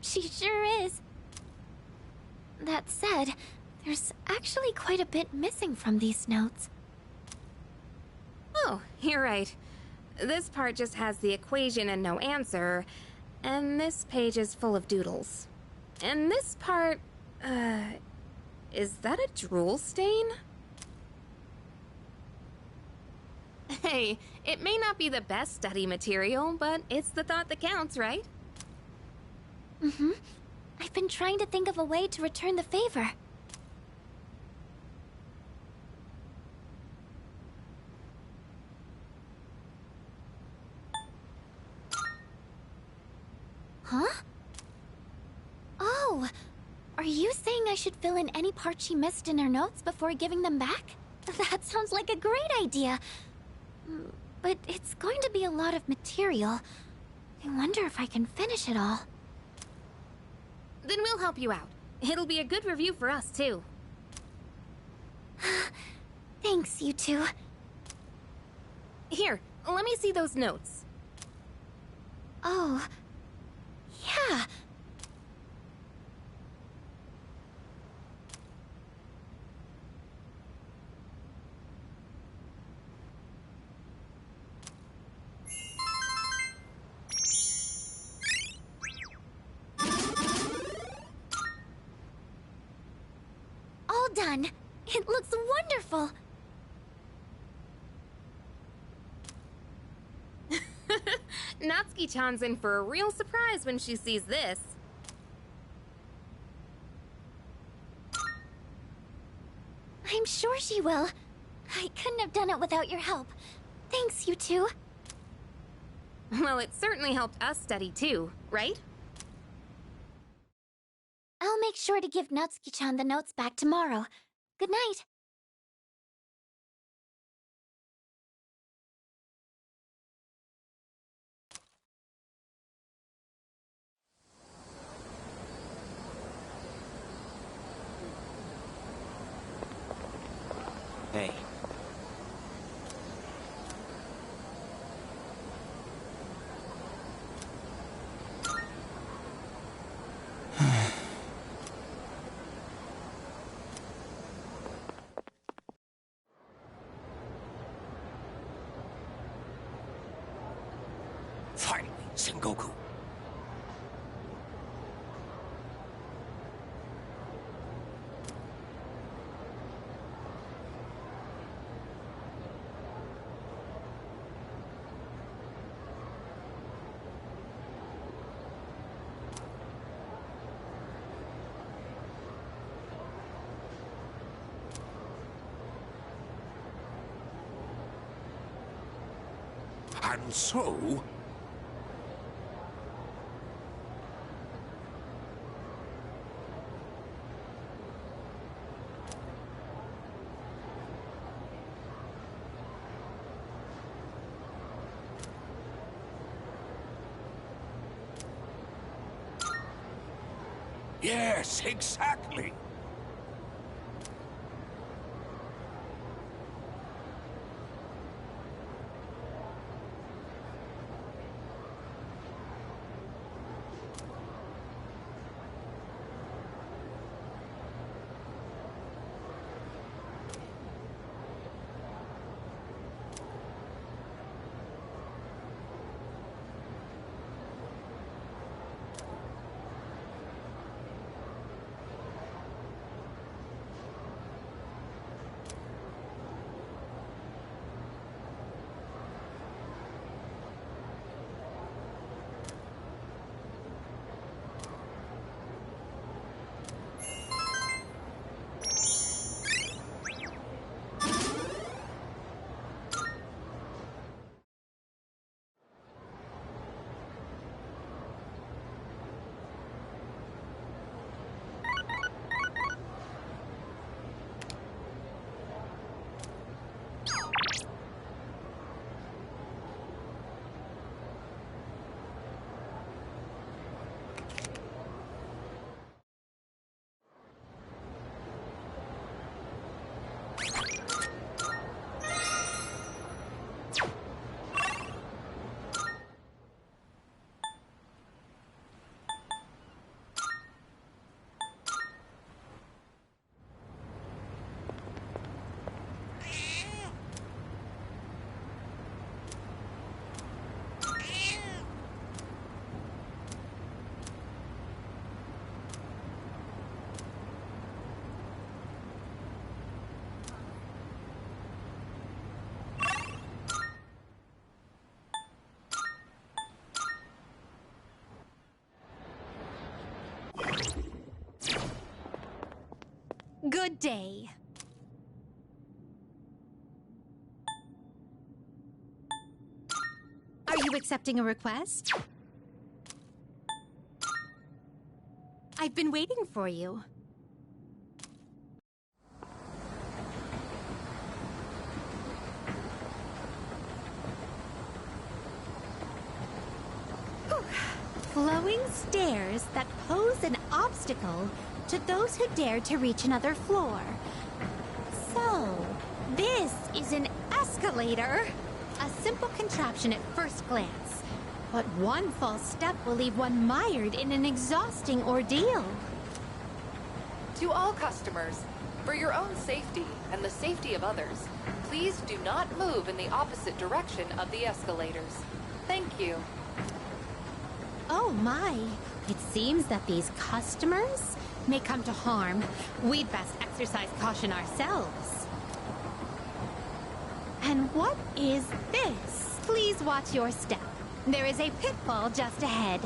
She sure is. That said, there's actually quite a bit missing from these notes. Oh, you're right. This part just has the equation and no answer, and this page is full of doodles. And this part, is that a drool stain? Hey, it may not be the best study material, but it's the thought that counts, right? I've been trying to think of a way to return the favor. Huh? Oh, are you saying I should fill in any parts she missed in her notes before giving them back? That sounds like a great idea. But it's going to be a lot of material. I wonder if I can finish it all. Then we'll help you out. It'll be a good review for us, too. Thanks, you two. Here, let me see those notes. Oh, yeah. All done. It looks wonderful. Natsuki-chan's in for a real surprise when she sees this. I'm sure she will. I couldn't have done it without your help. Thanks, you two. Well, it certainly helped us study too, right? I'll make sure to give Natsuki-chan the notes back tomorrow. Good night. Hey. Finally, Sengoku. And so... Yes, exactly. Good day. Are you accepting a request? I've been waiting for you. Whew. Flowing stairs that pose an obstacle to those who dare to reach another floor. So, this is an escalator. A simple contraption at first glance. But one false step will leave one mired in an exhausting ordeal. To all customers, for your own safety and the safety of others, please do not move in the opposite direction of the escalators. Thank you. Oh my, it seems that these customers may come to harm. We'd best exercise caution ourselves. And what is this? Please watch your step. There is a pitfall just ahead.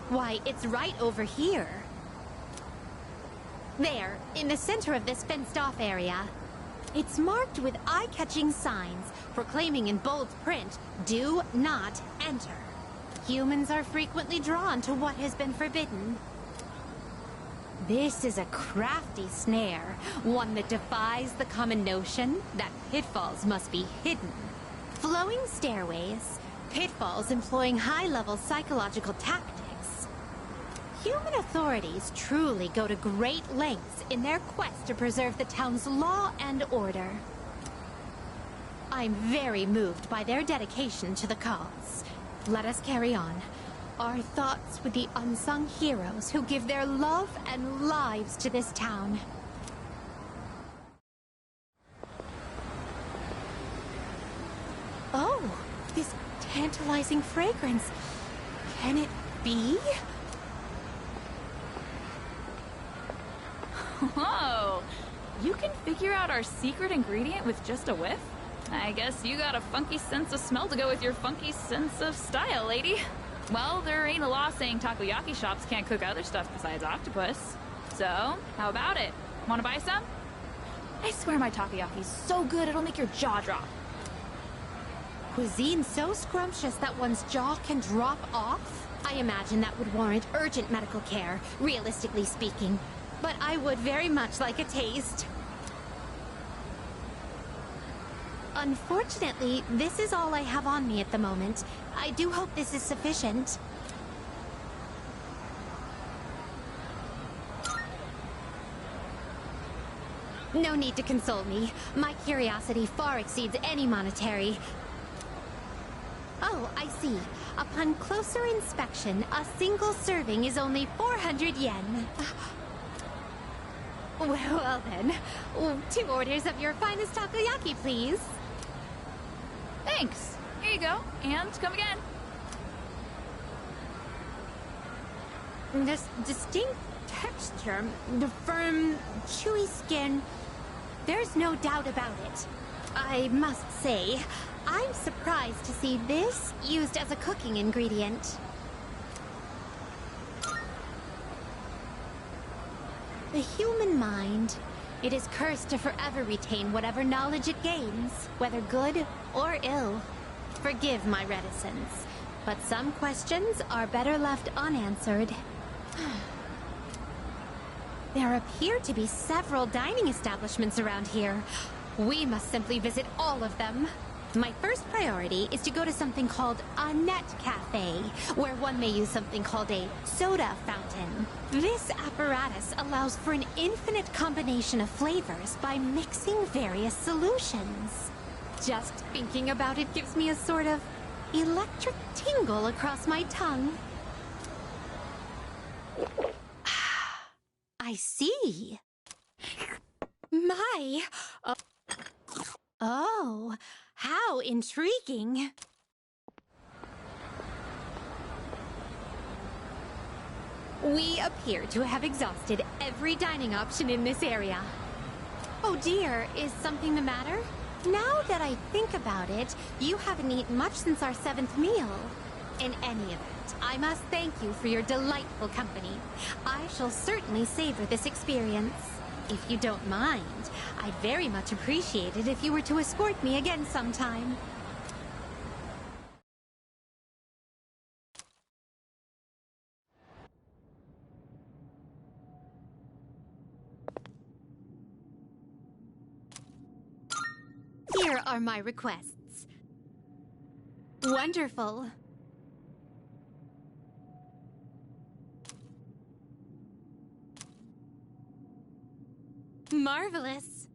Why, it's right over here. There, in the center of this fenced-off area. It's marked with eye-catching signs, proclaiming in bold print, "Do not enter." Humans are frequently drawn to what has been forbidden. This is a crafty snare, one that defies the common notion that pitfalls must be hidden. Flowing stairways, pitfalls employing high-level psychological tactics. Human authorities truly go to great lengths in their quest to preserve the town's law and order. I'm very moved by their dedication to the cause. Let us carry on. Our thoughts with the unsung heroes who give their love and lives to this town. Oh, this tantalizing fragrance. Can it be? Whoa! You can figure out our secret ingredient with just a whiff? I guess you got a funky sense of smell to go with your funky sense of style, lady. Well, there ain't a law saying takoyaki shops can't cook other stuff besides octopus. So, how about it? Wanna buy some? I swear my takoyaki's so good it'll make your jaw drop. Cuisine so scrumptious that one's jaw can drop off? I imagine that would warrant urgent medical care, realistically speaking. But I would very much like a taste. Unfortunately, this is all I have on me at the moment. I do hope this is sufficient. No need to console me. My curiosity far exceeds any monetary. Oh, I see. Upon closer inspection, a single serving is only 400 yen. Well then, 2 orders of your finest takoyaki, please. Thanks. Here you go. And come again. This distinct texture, the firm, chewy skin, there's no doubt about it. I must say, I'm surprised to see this used as a cooking ingredient. The human mind, it is cursed to forever retain whatever knowledge it gains, whether good or ill. Forgive my reticence, but some questions are better left unanswered. There appear to be several dining establishments around here. We must simply visit all of them. My first priority is to go to something called a net cafe, where one may use something called a soda fountain. This apparatus allows for an infinite combination of flavors by mixing various solutions. Just thinking about it gives me a sort of electric tingle across my tongue. I see. My... Oh, how intriguing. We appear to have exhausted every dining option in this area. Oh dear, is something the matter? Now that I think about it, you haven't eaten much since our 7th meal. In any event, I must thank you for your delightful company. I shall certainly savor this experience. If you don't mind, I'd very much appreciate it if you were to escort me again sometime. Here are my requests. Wonderful. Marvelous.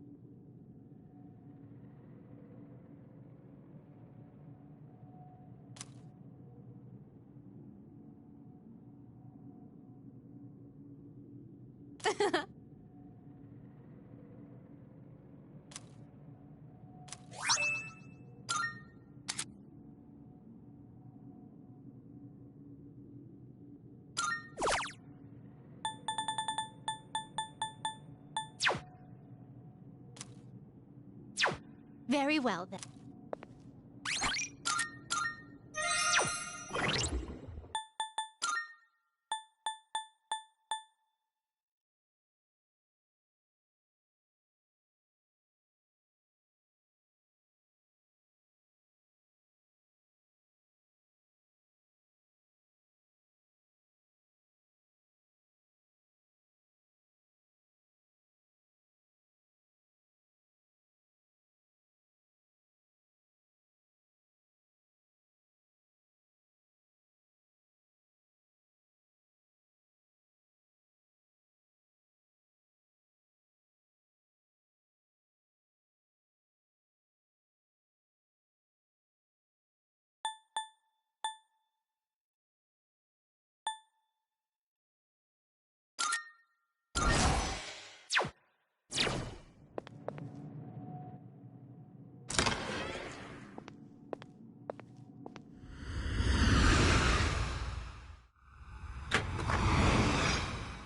Very well, then.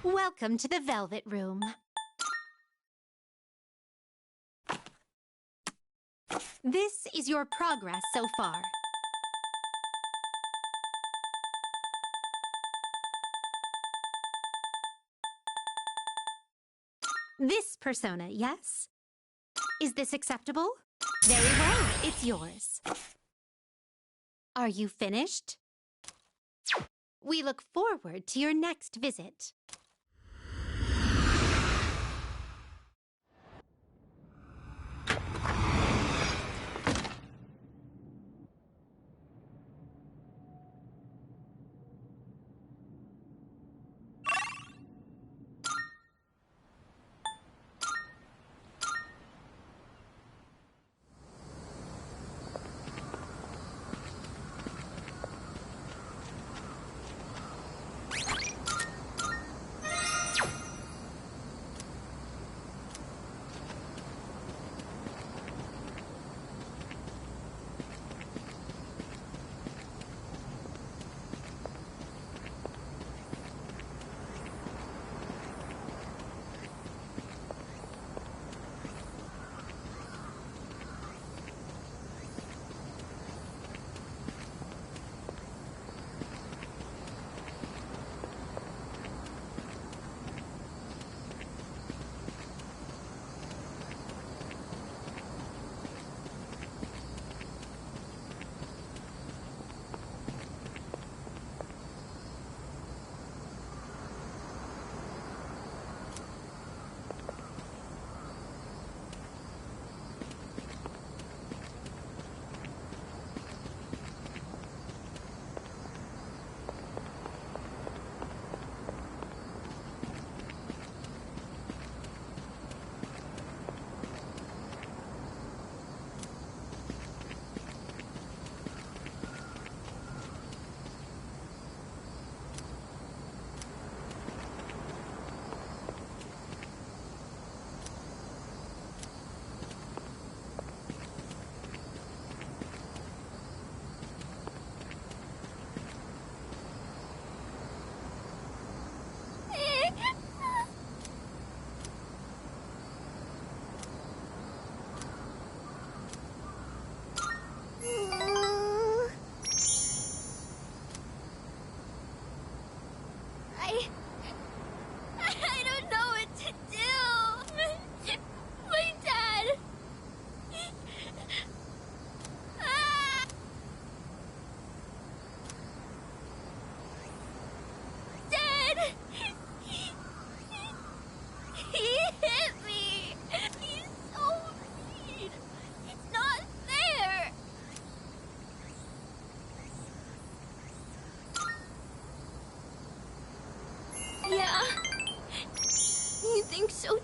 Welcome to the Velvet Room. This is your progress so far. This persona, yes? Is this acceptable? Very well, it's yours. Are you finished? We look forward to your next visit.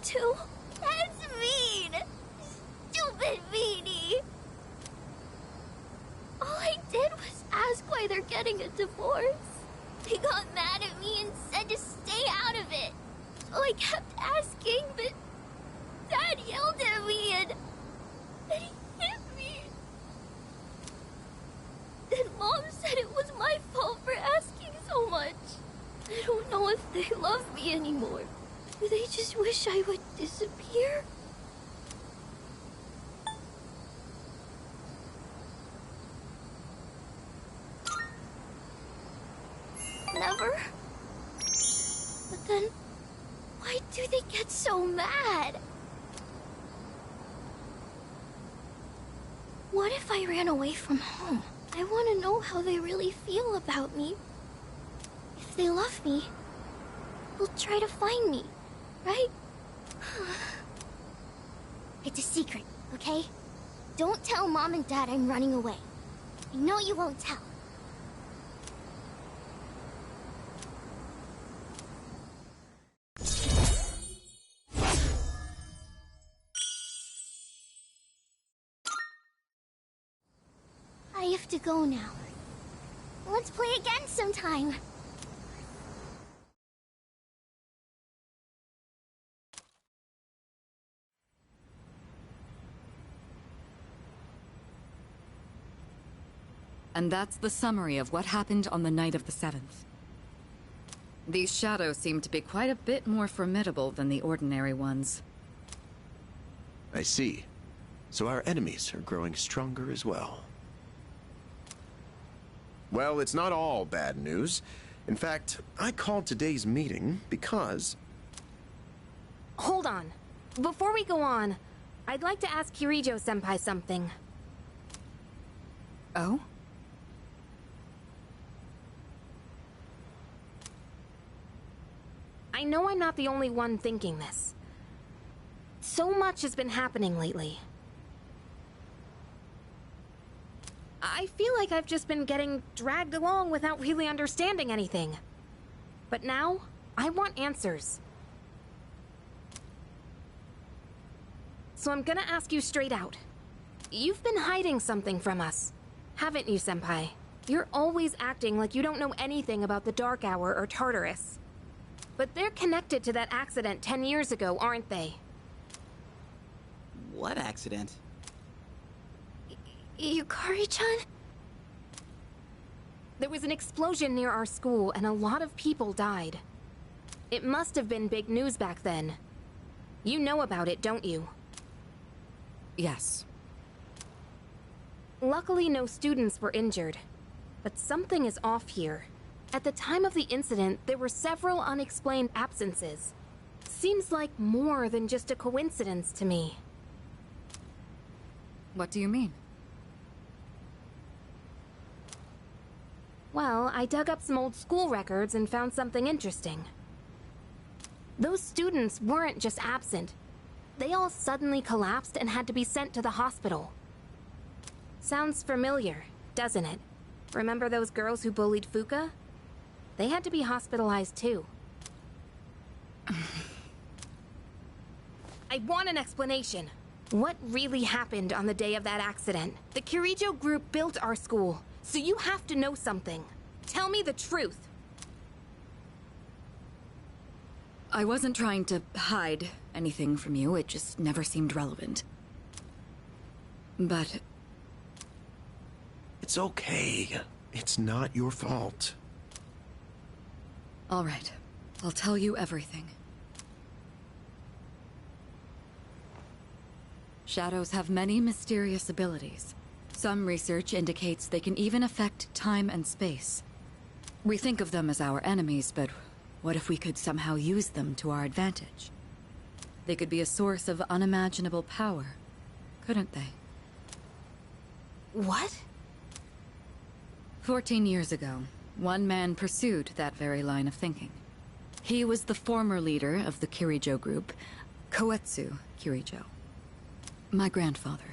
too? That's mean! Stupid meanie! All I did was ask why they're getting a divorce. They got mad at me and said to stay out of it. So I kept asking, but Dad yelled at me and he hit me. Then Mom said it was my fault for asking so much. I don't know if they love me anymore. Do they just wish I would disappear? Never. But then, why do they get so mad? What if I ran away from home? I want to know how they really feel about me. If they love me, they'll try to find me, right? It's a secret, okay? Don't tell Mom and Dad I'm running away. I know you won't tell. I have to go now. Let's play again sometime. And that's the summary of what happened on the night of the 7th. These shadows seem to be quite a bit more formidable than the ordinary ones. I see. So our enemies are growing stronger as well. Well, it's not all bad news. In fact, I called today's meeting because... Hold on. Before we go on, I'd like to ask Kirijo-senpai something. Oh? I know I'm not the only one thinking this. So much has been happening lately. I feel like I've just been getting dragged along without really understanding anything. But now, I want answers. So I'm gonna ask you straight out. You've been hiding something from us, haven't you, Senpai? You're always acting like you don't know anything about the Dark Hour or Tartarus. But they're connected to that accident 10 years ago, aren't they? What accident? Yukari-chan? There was an explosion near our school and a lot of people died. It must have been big news back then. You know about it, don't you? Yes. Luckily, no students were injured. But something is off here. At the time of the incident, there were several unexplained absences. Seems like more than just a coincidence to me. What do you mean? Well, I dug up some old school records and found something interesting. Those students weren't just absent. They all suddenly collapsed and had to be sent to the hospital. Sounds familiar, doesn't it? Remember those girls who bullied Fuka? They had to be hospitalized too. I want an explanation. What really happened on the day of that accident? The Kirijo group built our school, so you have to know something. Tell me the truth. I wasn't trying to hide anything from you, it just never seemed relevant. But... It's okay. It's not your fault. All right. I'll tell you everything. Shadows have many mysterious abilities. Some research indicates they can even affect time and space. We think of them as our enemies, but what if we could somehow use them to our advantage? They could be a source of unimaginable power, couldn't they? What? 14 years ago, one man pursued that very line of thinking. He was the former leader of the Kirijo group, Koetsu Kirijo. My grandfather.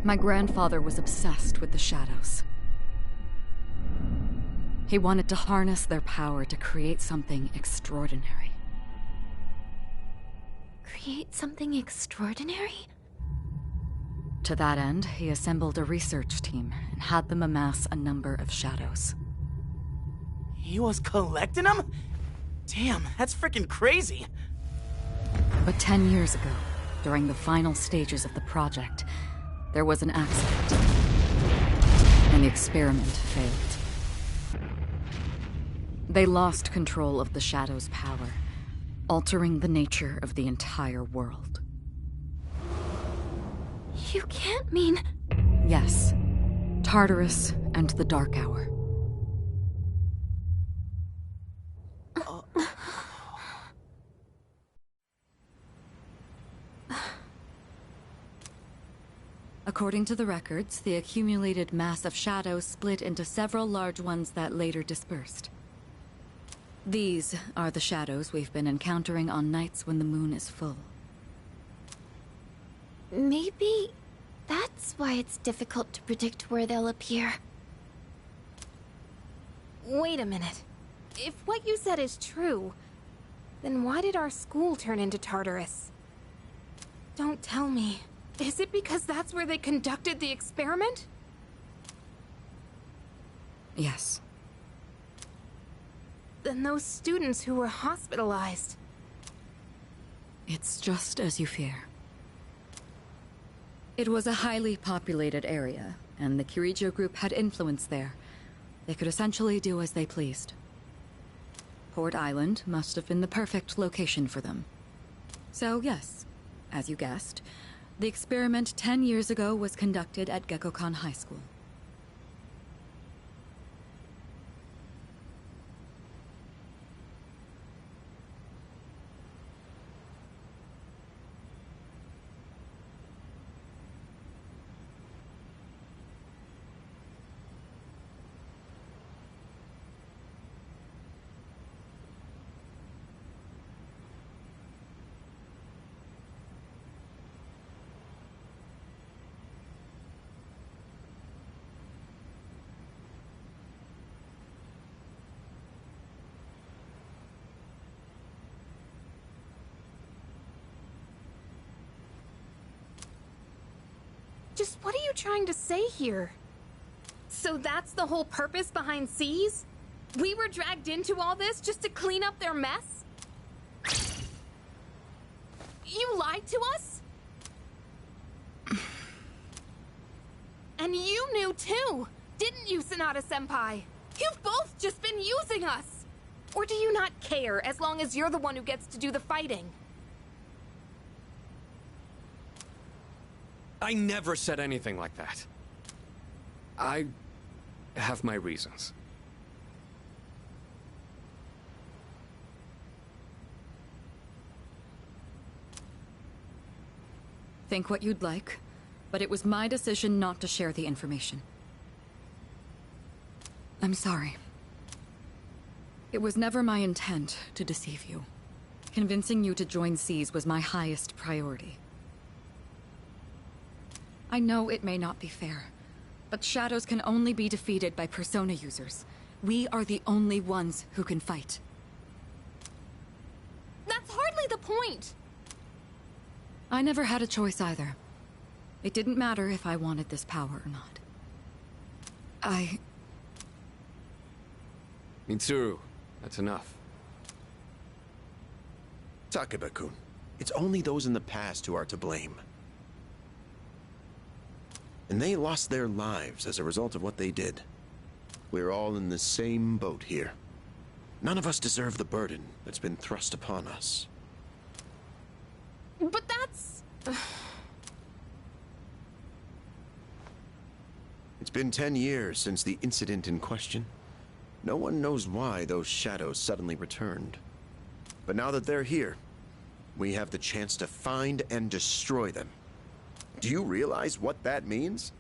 My grandfather was obsessed with the shadows. He wanted to harness their power to create something extraordinary. Create something extraordinary? To that end, he assembled a research team and had them amass a number of shadows. He was collecting them? Damn, that's freaking crazy. But 10 years ago, during the final stages of the project, there was an accident, and the experiment failed. They lost control of the Shadow's power, altering the nature of the entire world. You can't mean... Yes. Tartarus and the Dark Hour. According to the records, the accumulated mass of shadows split into several large ones that later dispersed. These are the shadows we've been encountering on nights when the moon is full. Maybe that's why it's difficult to predict where they'll appear. Wait a minute. If what you said is true, then why did our school turn into Tartarus? Don't tell me. Is it because that's where they conducted the experiment? Yes. Then those students who were hospitalized... It's just as you fear. It was a highly populated area, and the Kirijo group had influence there. They could essentially do as they pleased. Port Island must have been the perfect location for them. So yes, as you guessed, the experiment 10 years ago was conducted at Gekkoukan High School. Just what are you trying to say here? So that's the whole purpose behind Seas? We were dragged into all this just to clean up their mess? You lied to us? And you knew too, didn't you, Sanada-senpai? You've both just been using us! Or do you not care as long as you're the one who gets to do the fighting? I never said anything like that. I have my reasons. Think what you'd like, but it was my decision not to share the information. I'm sorry. It was never my intent to deceive you. Convincing you to join Seas was my highest priority. I know it may not be fair, but shadows can only be defeated by persona users. We are the only ones who can fight. That's hardly the point! I never had a choice either. It didn't matter if I wanted this power or not. Mitsuru, that's enough. Takeba-kun, it's only those in the past who are to blame. And they lost their lives as a result of what they did. We're all in the same boat here. None of us deserve the burden that's been thrust upon us. But that's... It's been 10 years since the incident in question. No one knows why those shadows suddenly returned. But now that they're here, we have the chance to find and destroy them. Do you realize what that means?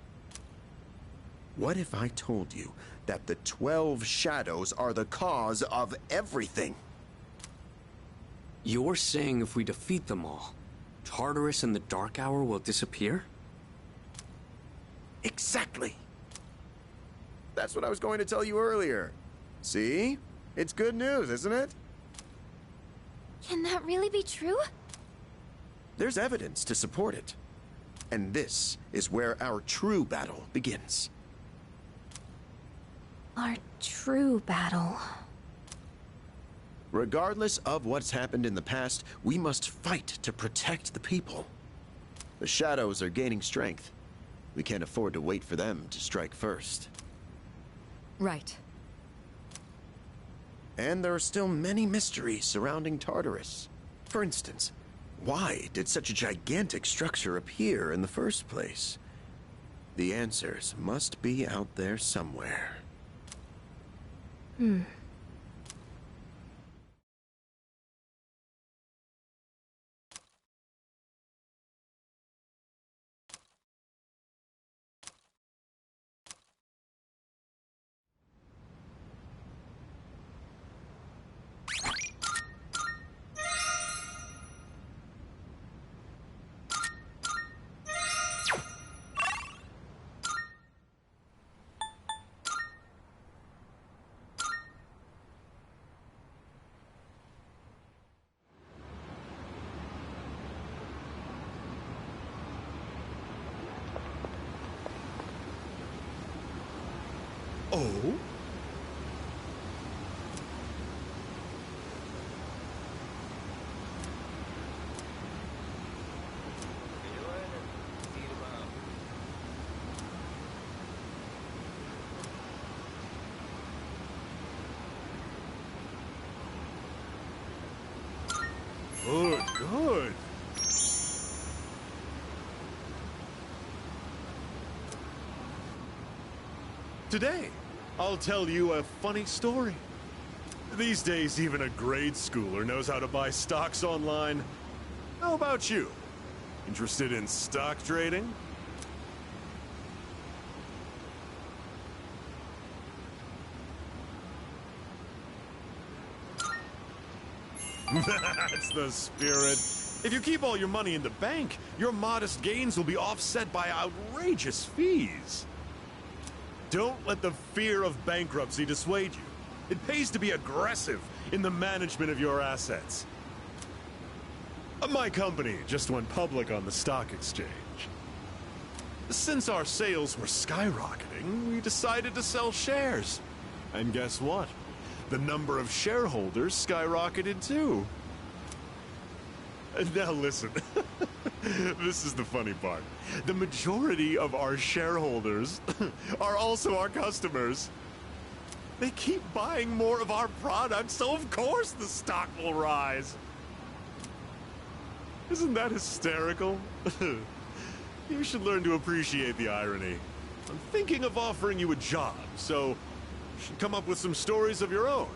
What if I told you that the 12 shadows are the cause of everything? You're saying if we defeat them all, Tartarus and the Dark Hour will disappear? Exactly. That's what I was going to tell you earlier. See? It's good news, isn't it? Can that really be true? There's evidence to support it. And this is where our true battle begins. Our true battle. Regardless of what's happened in the past, we must fight to protect the people. The shadows are gaining strength. We can't afford to wait for them to strike first. Right. And there are still many mysteries surrounding Tartarus. For instance, why did such a gigantic structure appear in the first place? The answers must be out there somewhere. Oh? Good, good. Today, I'll tell you a funny story. These days, even a grade schooler knows how to buy stocks online. How about you? Interested in stock trading? That's the spirit. If you keep all your money in the bank, your modest gains will be offset by outrageous fees. Don't let the fear of bankruptcy dissuade you. It pays to be aggressive in the management of your assets. My company just went public on the stock exchange. Since our sales were skyrocketing, we decided to sell shares. And guess what? The number of shareholders skyrocketed too. Now listen, this is the funny part. The majority of our shareholders are also our customers. They keep buying more of our products, so of course the stock will rise. Isn't that hysterical? You should learn to appreciate the irony. I'm thinking of offering you a job, so you should come up with some stories of your own.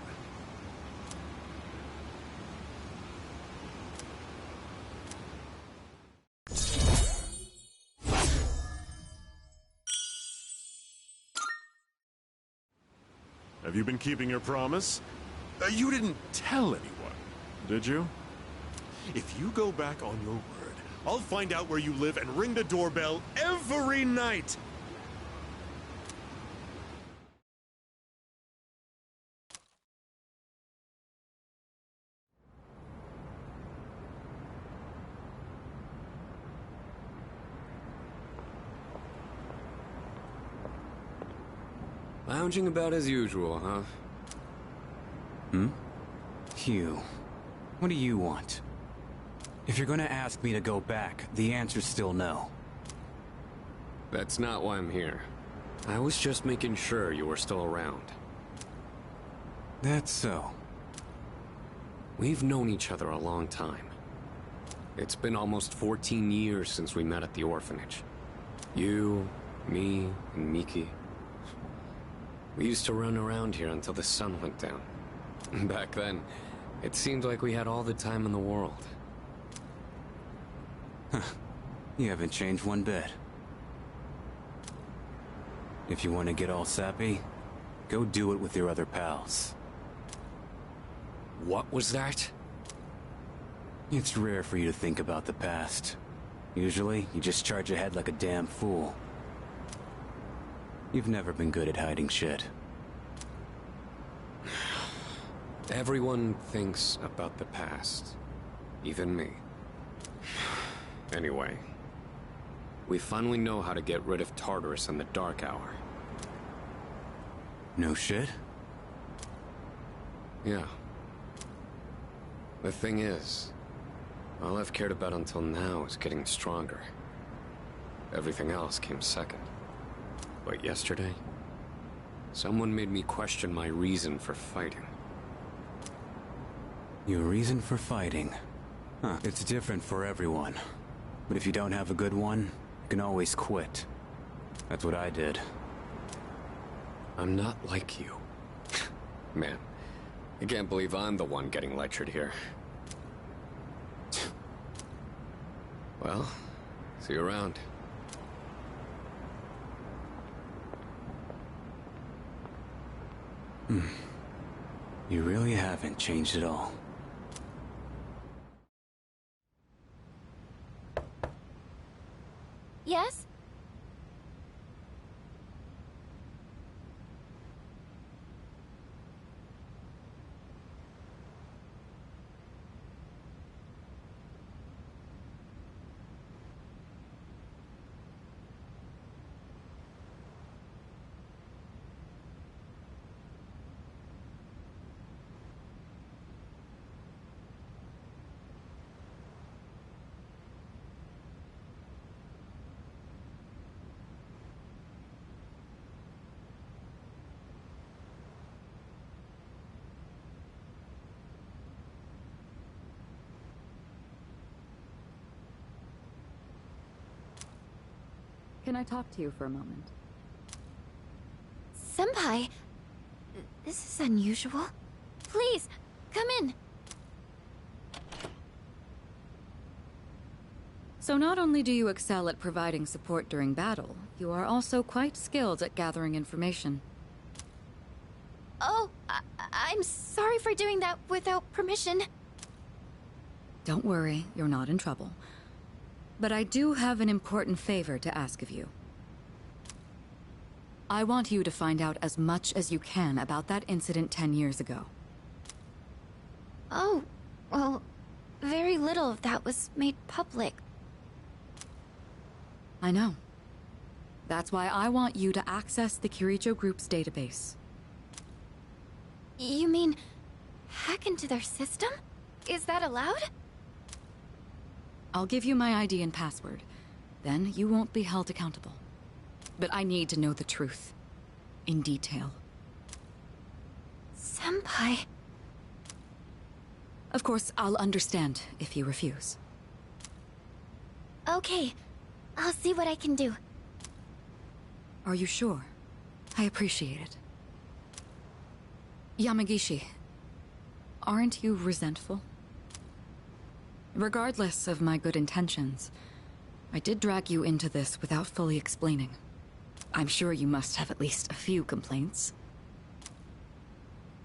Have you been keeping your promise? You didn't tell anyone, did you? If you go back on your word, I'll find out where you live and ring the doorbell every night. Lounging about as usual, huh? Hugh, what do you want? If you're gonna ask me to go back, the answer's still no. That's not why I'm here. I was just making sure you were still around. That's so. We've known each other a long time. It's been almost 14 years since we met at the orphanage. You, me, and Miki. We used to run around here until the sun went down. Back then, it seemed like we had all the time in the world. You haven't changed one bit. If you want to get all sappy, go do it with your other pals. What was that? It's rare for you to think about the past. Usually, you just charge ahead like a damn fool. You've never been good at hiding shit. Everyone thinks about the past. Even me. Anyway, we finally know how to get rid of Tartarus in the Dark Hour. No shit? Yeah. The thing is, all I've cared about until now is getting stronger. Everything else came second. But yesterday, someone made me question my reason for fighting. Your reason for fighting? Huh. It's different for everyone. But if you don't have a good one, you can always quit. That's what I did. I'm not like you. Man, I can't believe I'm the one getting lectured here. Well, see you around. You really haven't changed at all. Yes? Can I talk to you for a moment? Senpai, this is unusual. Please, come in. So not only do you excel at providing support during battle, you are also quite skilled at gathering information. Oh, I'm sorry for doing that without permission. Don't worry, you're not in trouble. But I do have an important favor to ask of you. I want you to find out as much as you can about that incident 10 years ago. Oh, well, very little of that was made public. I know. That's why I want you to access the Kirijo Group's database. You mean, hack into their system? Is that allowed? I'll give you my ID and password. Then you won't be held accountable. But I need to know the truth. In detail. Senpai. Of course, I'll understand if you refuse. Okay. I'll see what I can do. Are you sure? I appreciate it. Yamagishi, aren't you resentful? Regardless of my good intentions, I did drag you into this without fully explaining. I'm sure you must have at least a few complaints.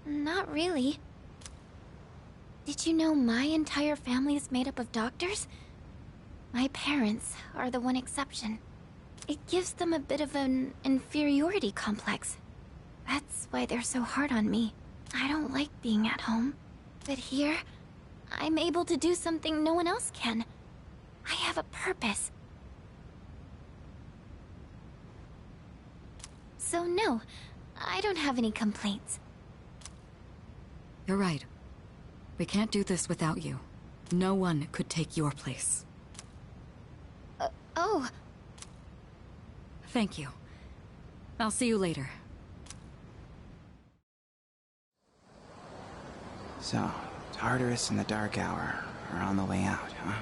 Not really. Did you know my entire family is made up of doctors? My parents are the one exception. It gives them a bit of an inferiority complex. That's why they're so hard on me. I don't like being at home. But here, I'm able to do something no one else can. I have a purpose. So no, I don't have any complaints. You're right. We can't do this without you. No one could take your place. Oh. Thank you. I'll see you later. So, Tartarus and the Dark Hour are on the way out, huh?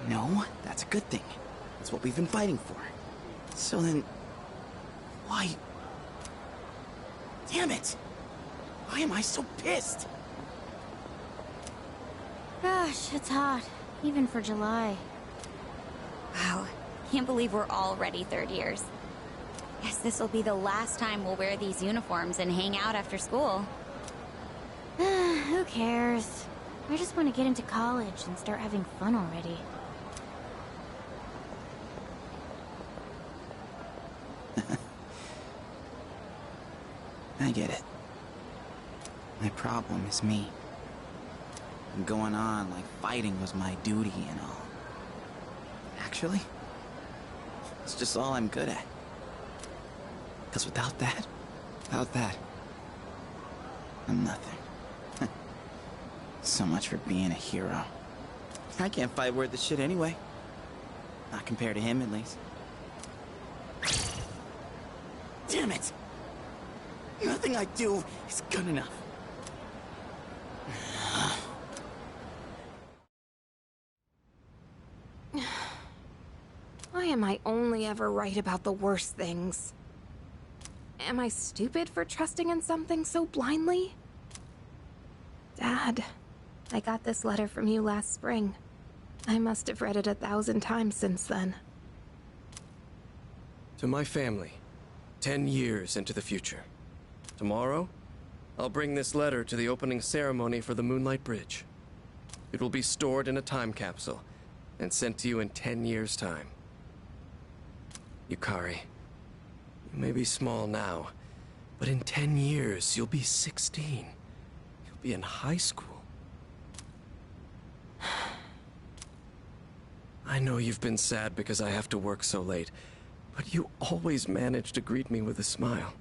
No, that's a good thing. It's what we've been fighting for. So then... why... Damn it! Why am I so pissed? Gosh, it's hot. Even for July. Wow. Can't believe we're already third years. Guess this will be the last time we'll wear these uniforms and hang out after school. Who cares? I just want to get into college and start having fun already. I get it. My problem is me. I'm going on like fighting was my duty and all. Actually, it's just all I'm good at. Because without that, I'm nothing. So much for being a hero. I can't fight worth the shit anyway. Not compared to him, at least. Damn it! Nothing I do is good enough. Why am I only ever right about the worst things? Am I stupid for trusting in something so blindly? Dad, I got this letter from you last spring. I must have read it 1,000 times since then. To my family, 10 years into the future. Tomorrow, I'll bring this letter to the opening ceremony for the Moonlight Bridge. It will be stored in a time capsule and sent to you in 10 years' time. Yukari, you may be small now, but in 10 years, you'll be 16. You'll be in high school. I know you've been sad because I have to work so late, but you always manage to greet me with a smile.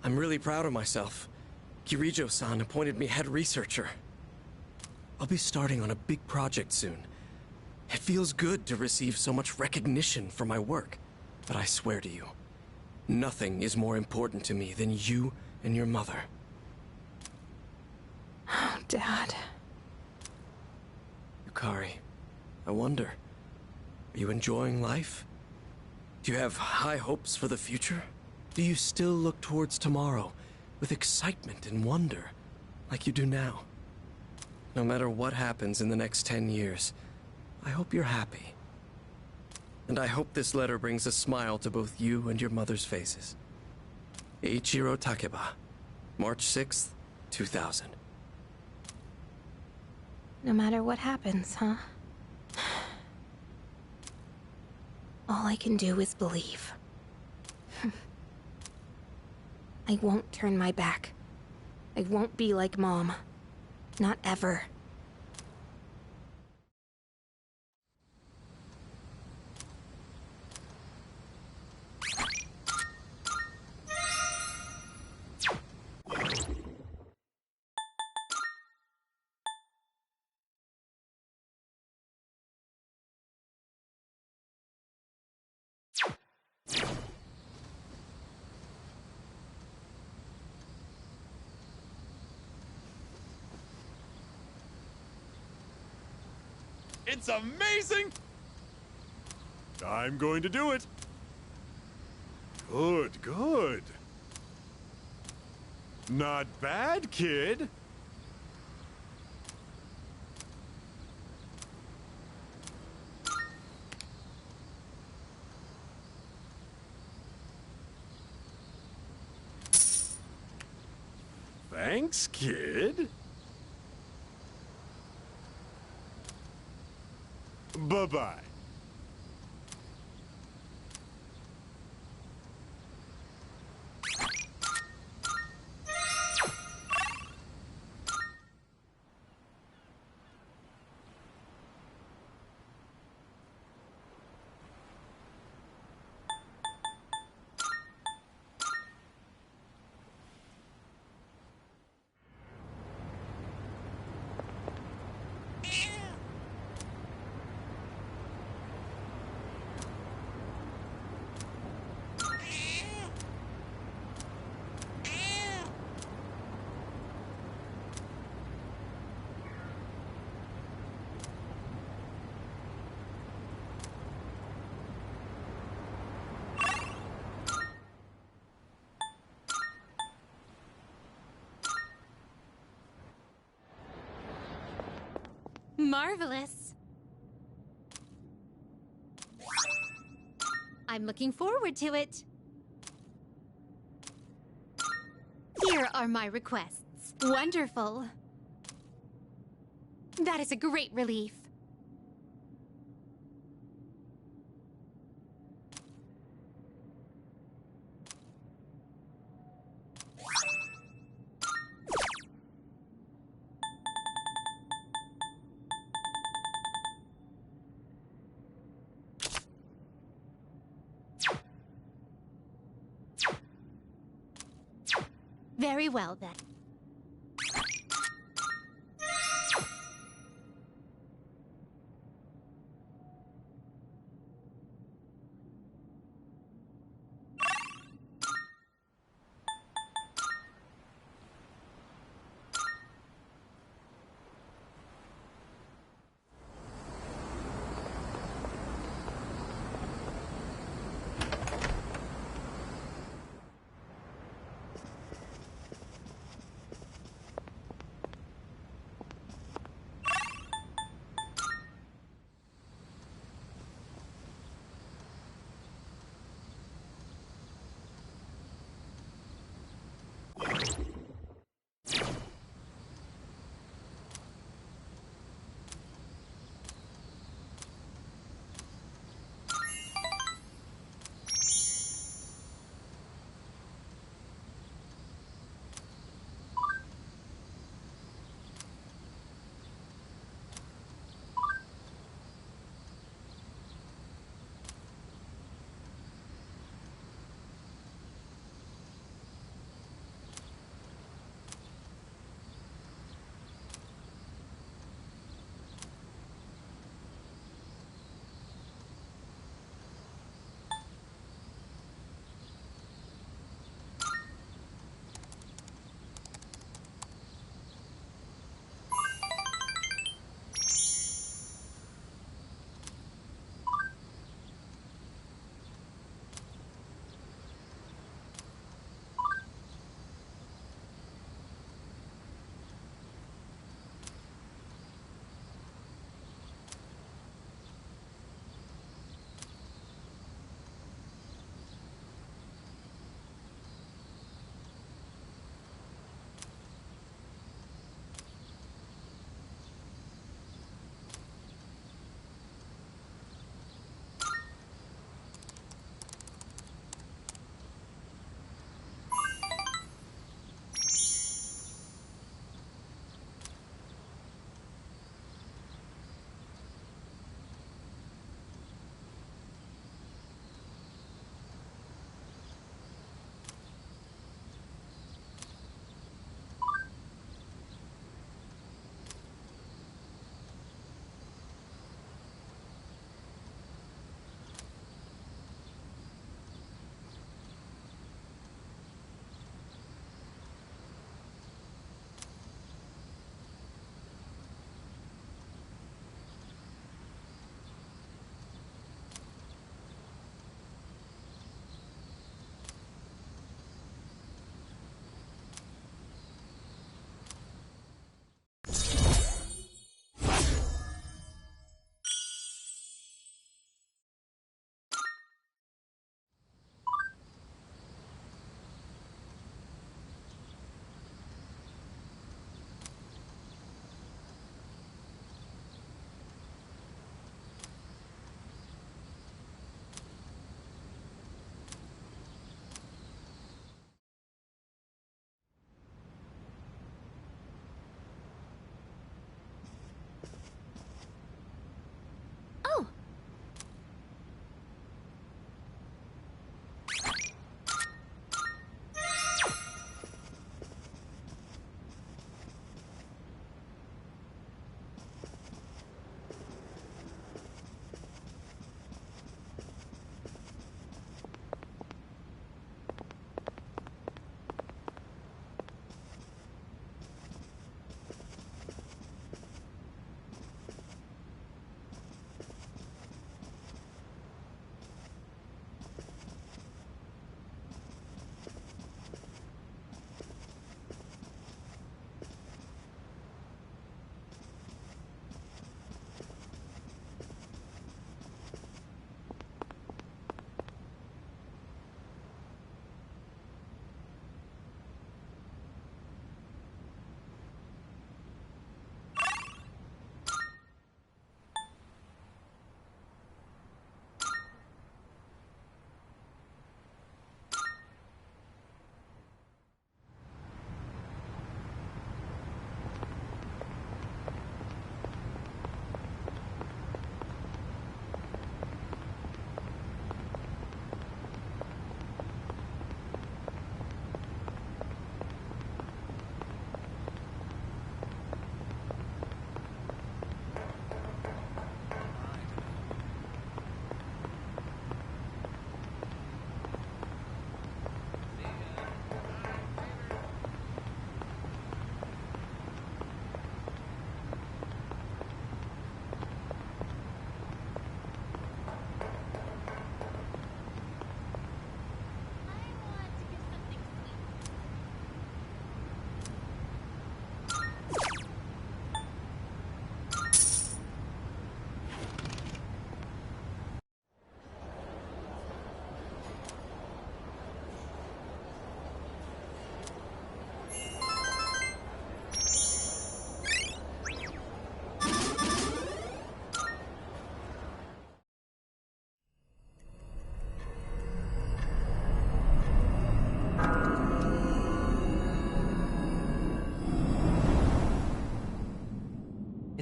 I'm really proud of myself. Kirijo-san appointed me head researcher. I'll be starting on a big project soon. It feels good to receive so much recognition for my work, but I swear to you, nothing is more important to me than you and your mother. Oh, Dad. Yukari, I wonder, are you enjoying life? Do you have high hopes for the future? Do you still look towards tomorrow with excitement and wonder, like you do now? No matter what happens in the next 10 years, I hope you're happy. And I hope this letter brings a smile to both you and your mother's faces. Eiichiro Takeba, March 6th, 2000. No matter what happens, huh? All I can do is believe. I won't turn my back. I won't be like Mom. Not ever. It's amazing! I'm going to do it. Good, good. Not bad, kid. Thanks, kid. Bye-bye. Marvelous. I'm looking forward to it. Here are my requests. Wonderful. That is a great relief. Very well, then.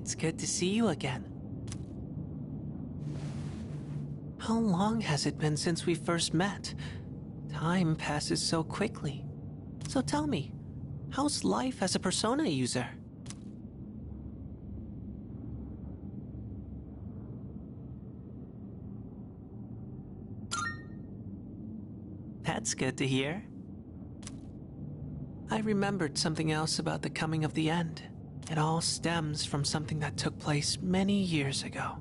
It's good to see you again. How long has it been since we first met? Time passes so quickly. So tell me, how's life as a Persona user? That's good to hear. I remembered something else about the coming of the end. It all stems from something that took place many years ago.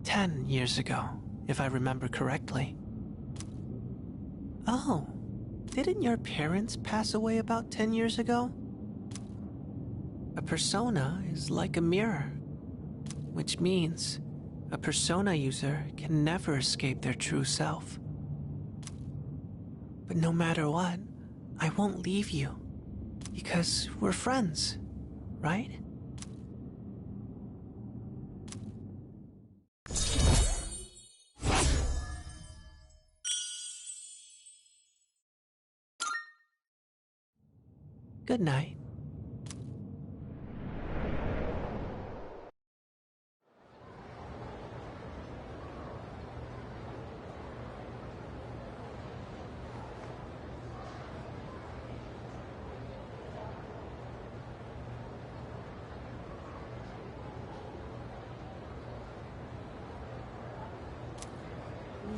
10 years ago, if I remember correctly. Oh, didn't your parents pass away about 10 years ago? A persona is like a mirror, which means a persona user can never escape their true self. But no matter what, I won't leave you, because we're friends, right? Good night.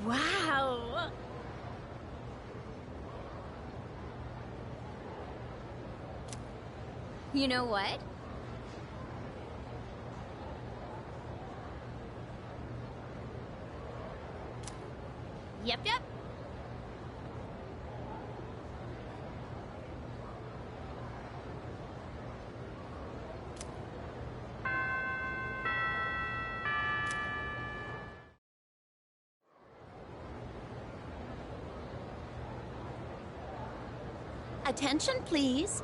Wow! You know what? Yep. Attention, please.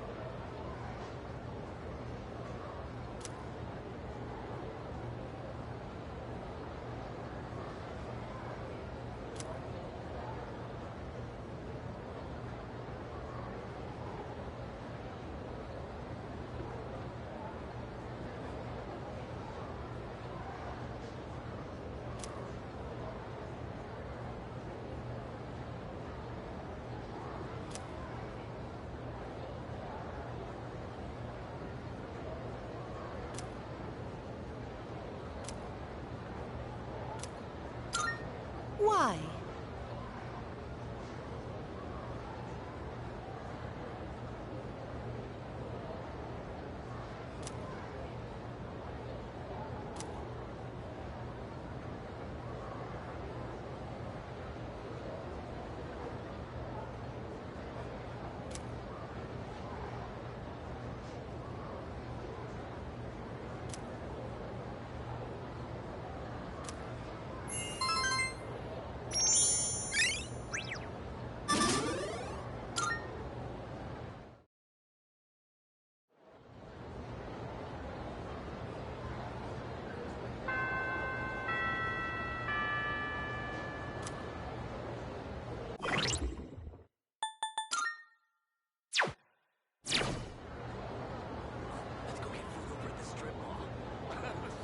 Why?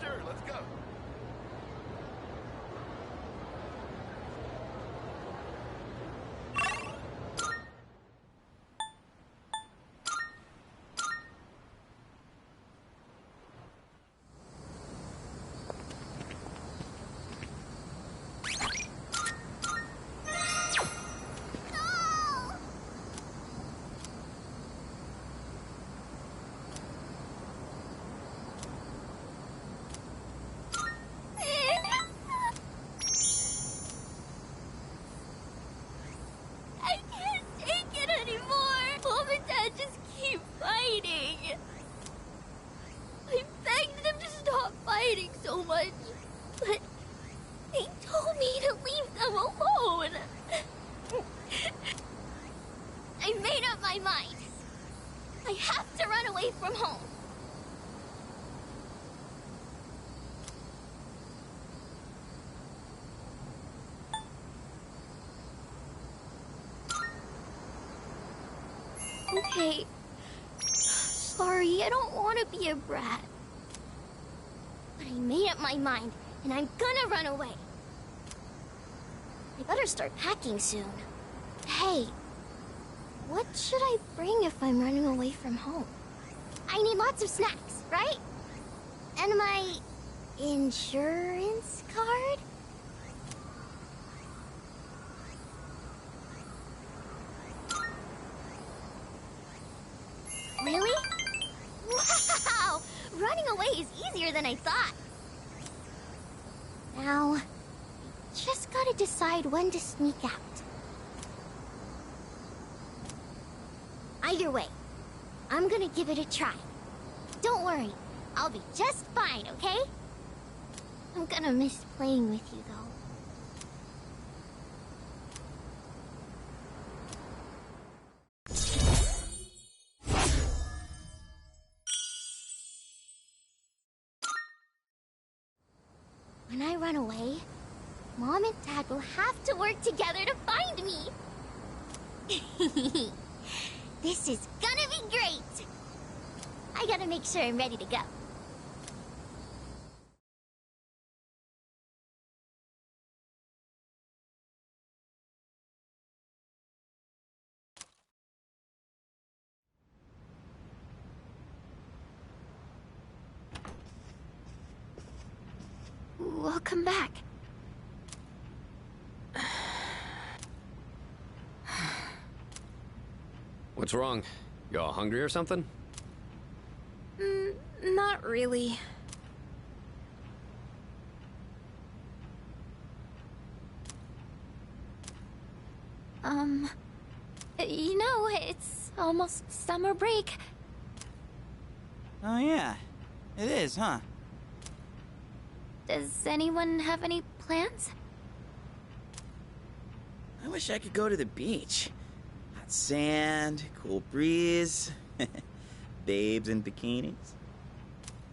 Sure, let's go. I can't take it anymore. Mom and Dad just keep fighting. I begged them to stop fighting so much, but they told me to leave them alone. I made up my mind. I have to run away from home. Okay. Sorry, I don't want to be a brat. But I made up my mind, and I'm gonna run away. I better start packing soon. Hey, what should I bring if I'm running away from home? I need lots of snacks, right? And my insurance card? Really? Wow! Running away is easier than I thought. Now, just gotta decide when to sneak out. Either way, I'm gonna give it a try. Don't worry, I'll be just fine, okay? I'm gonna miss playing with you, though. When I run away, Mom and Dad will have to work together to find me. This is gonna be great! I gotta make sure I'm ready to go. Welcome back. What's wrong? You all hungry or something? Not really. You know, it's almost summer break. Oh yeah, it is, huh? Does anyone have any plans? I wish I could go to the beach. Hot sand, cool breeze, babes in bikinis.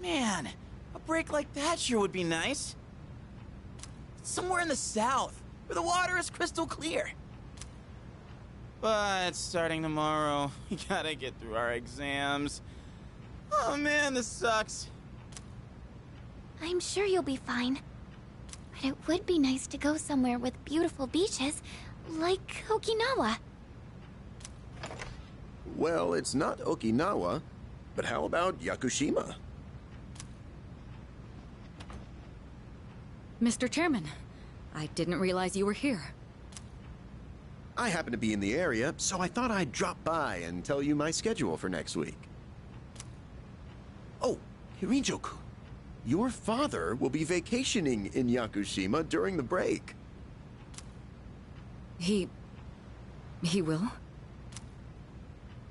Man, a break like that sure would be nice. Somewhere in the south, where the water is crystal clear. But starting tomorrow, we gotta get through our exams. Oh man, this sucks. I'm sure you'll be fine. But it would be nice to go somewhere with beautiful beaches, like Okinawa. Well, it's not Okinawa, but how about Yakushima? Mr. Chairman, I didn't realize you were here. I happen to be in the area, so I thought I'd drop by and tell you my schedule for next week. Oh, Hirijo-kun, your father will be vacationing in Yakushima during the break. He will?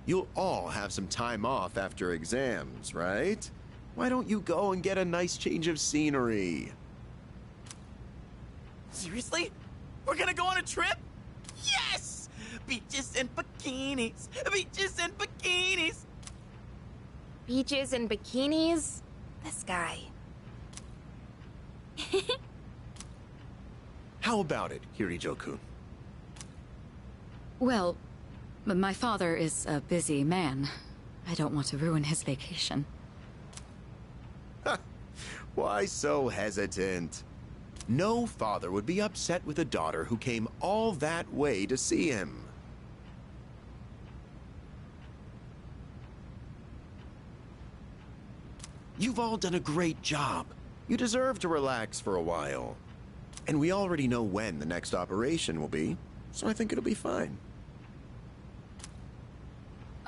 You'll all have some time off after exams, right? Why don't you go and get a nice change of scenery? Seriously? We're gonna go on a trip? Yes! Beaches and bikinis! Beaches and bikinis! Beaches and bikinis? This guy. How about it, Hirijo-kun? Well, my father is a busy man. I don't want to ruin his vacation. Why so hesitant? No father would be upset with a daughter who came all that way to see him. You've all done a great job. You deserve to relax for a while. And we already know when the next operation will be, so I think it'll be fine.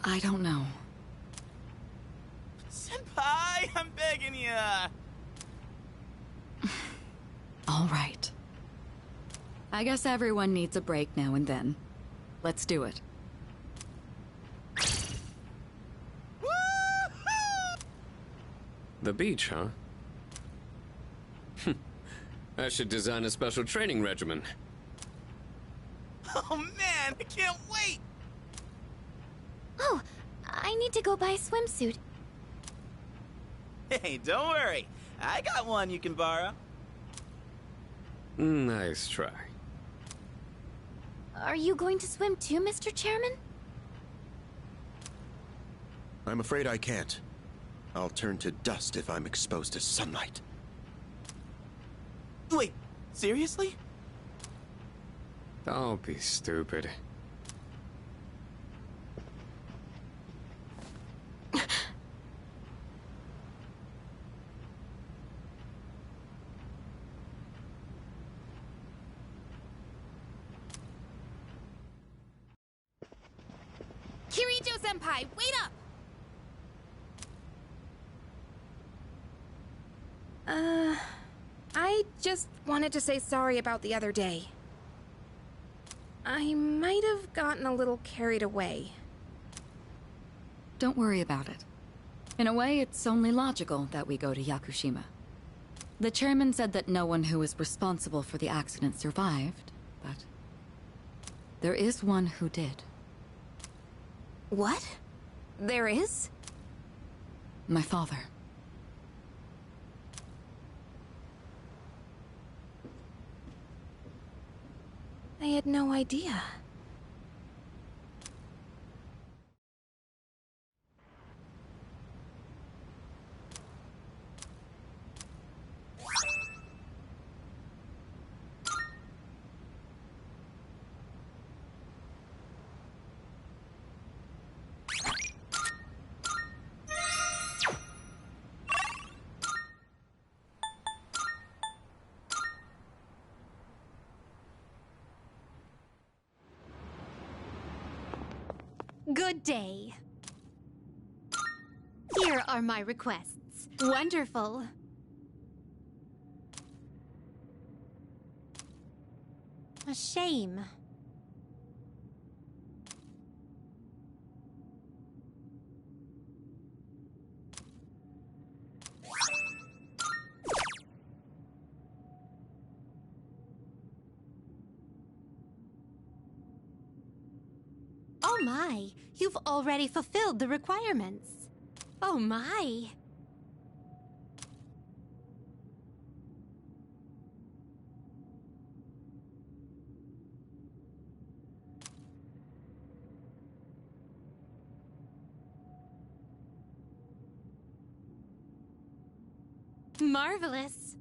I don't know. Senpai, I'm begging ya! All right. I guess everyone needs a break now and then. Let's do it. The beach, huh? I should design a special training regimen. Oh man, I can't wait! Oh, I need to go buy a swimsuit. Hey, don't worry. I got one you can borrow. Nice try. Are you going to swim too, Mr. Chairman? I'm afraid I can't. I'll turn to dust if I'm exposed to sunlight. Wait, seriously? Don't be stupid. Kirijo-senpai, wait up! I just wanted to say sorry about the other day. I might have gotten a little carried away. Don't worry about it. In a way, it's only logical that we go to Yakushima. The chairman said that no one who was responsible for the accident survived, but there is one who did. What? There is? My father. I had no idea. Good day. Here are my requests. Wonderful. A shame. Oh my, you've already fulfilled the requirements. Oh my. Marvelous.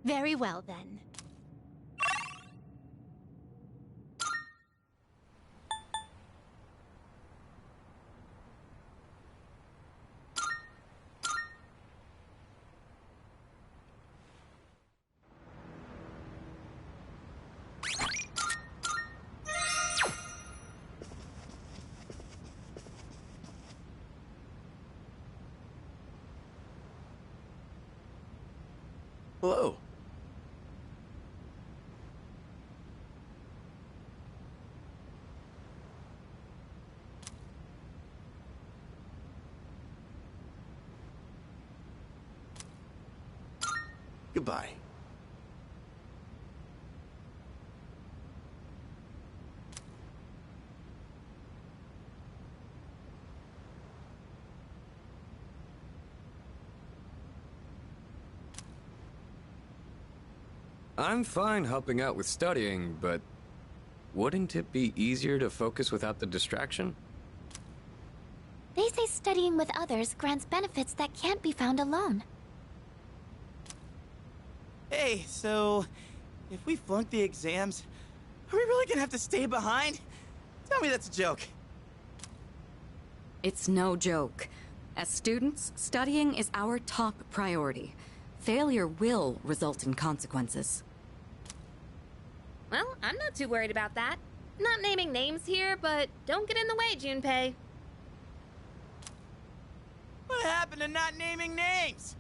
Very well, then. Hello. Goodbye. I'm fine helping out with studying, but wouldn't it be easier to focus without the distraction? They say studying with others grants benefits that can't be found alone. Hey, so if we flunk the exams, are we really gonna have to stay behind? Tell me that's a joke. It's no joke. As students, studying is our top priority. Failure will result in consequences. Well, I'm not too worried about that. Not naming names here, but don't get in the way, Junpei. What happened to not naming names?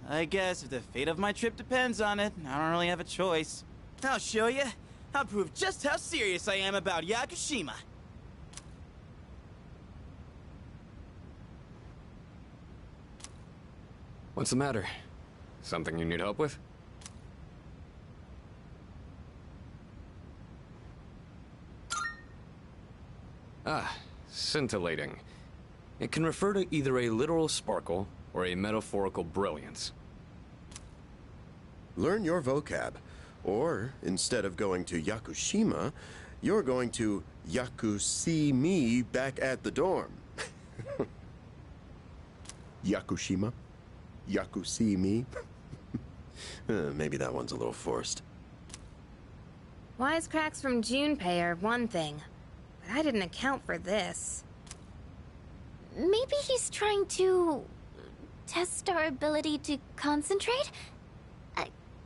I guess if the fate of my trip depends on it, I don't really have a choice. I'll show you. I'll prove just how serious I am about Yakushima. What's the matter? Something you need help with? Ah, scintillating. It can refer to either a literal sparkle or a metaphorical brilliance. Learn your vocab. Or, instead of going to Yakushima, you're going to Yakushi me back at the dorm. Yakushima? Yakushi me? Maybe that one's a little forced. Wisecracks from Junpei are one thing, but I didn't account for this. Maybe he's trying to test our ability to concentrate?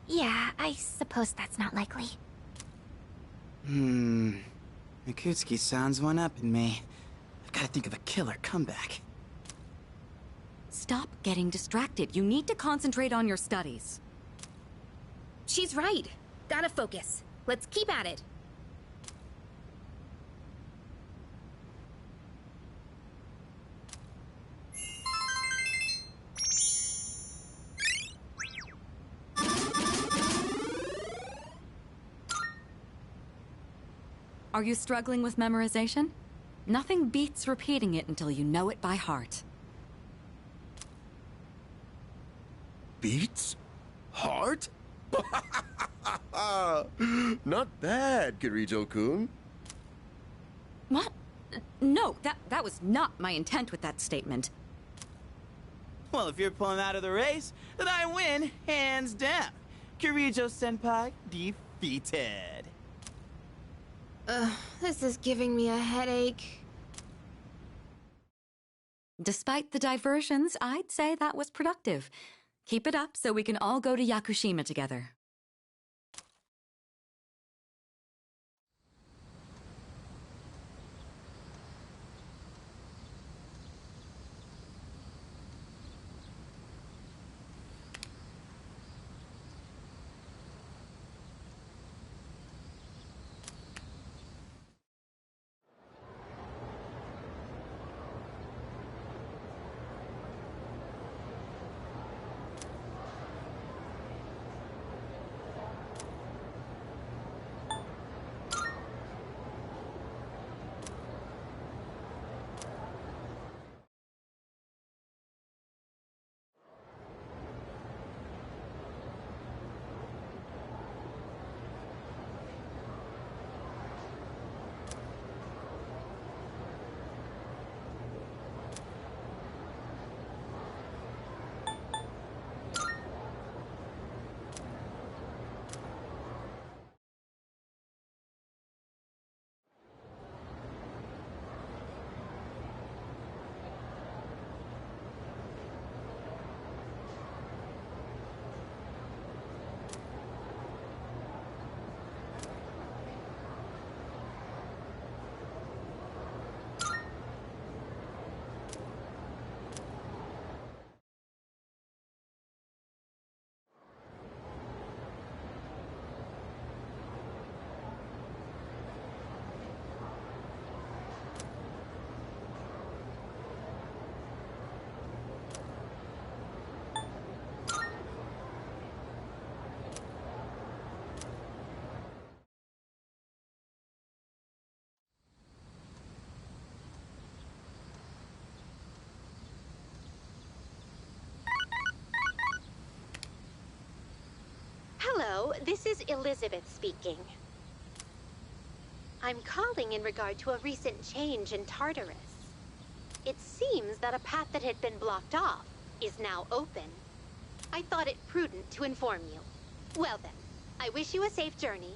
Yeah, I suppose that's not likely. Mikutsuki-san's one up in me. I've got to think of a killer comeback. Stop getting distracted. You need to concentrate on your studies. She's right. Gotta focus. Let's keep at it. Are you struggling with memorization? Nothing beats repeating it until you know it by heart. Beats? Heart? Not bad, Kirijo-kun. What? No, that was not my intent with that statement. Well, if you're pulling out of the race, then I win, hands down. Kirijo-senpai defeated. This is giving me a headache. Despite the diversions, I'd say that was productive. Keep it up so we can all go to Yakushima together. Hello, this is Elizabeth speaking. I'm calling in regard to a recent change in Tartarus. It seems that a path that had been blocked off is now open. I thought it prudent to inform you. Well then, I wish you a safe journey.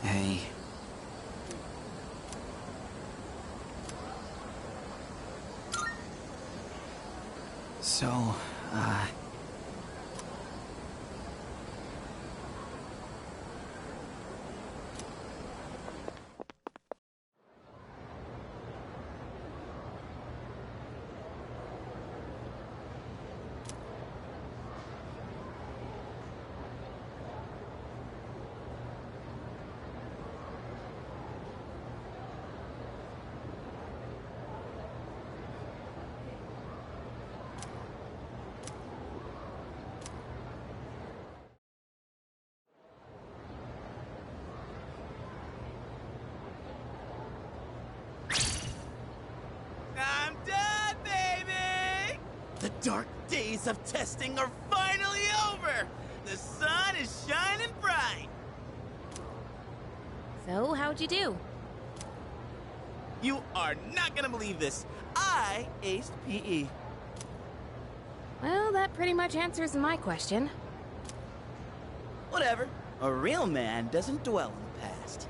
Hey. So, dark days of testing are finally over! The sun is shining bright! So, how'd you do? You are not gonna believe this. I aced PE. Well, that pretty much answers my question. Whatever. A real man doesn't dwell in the past.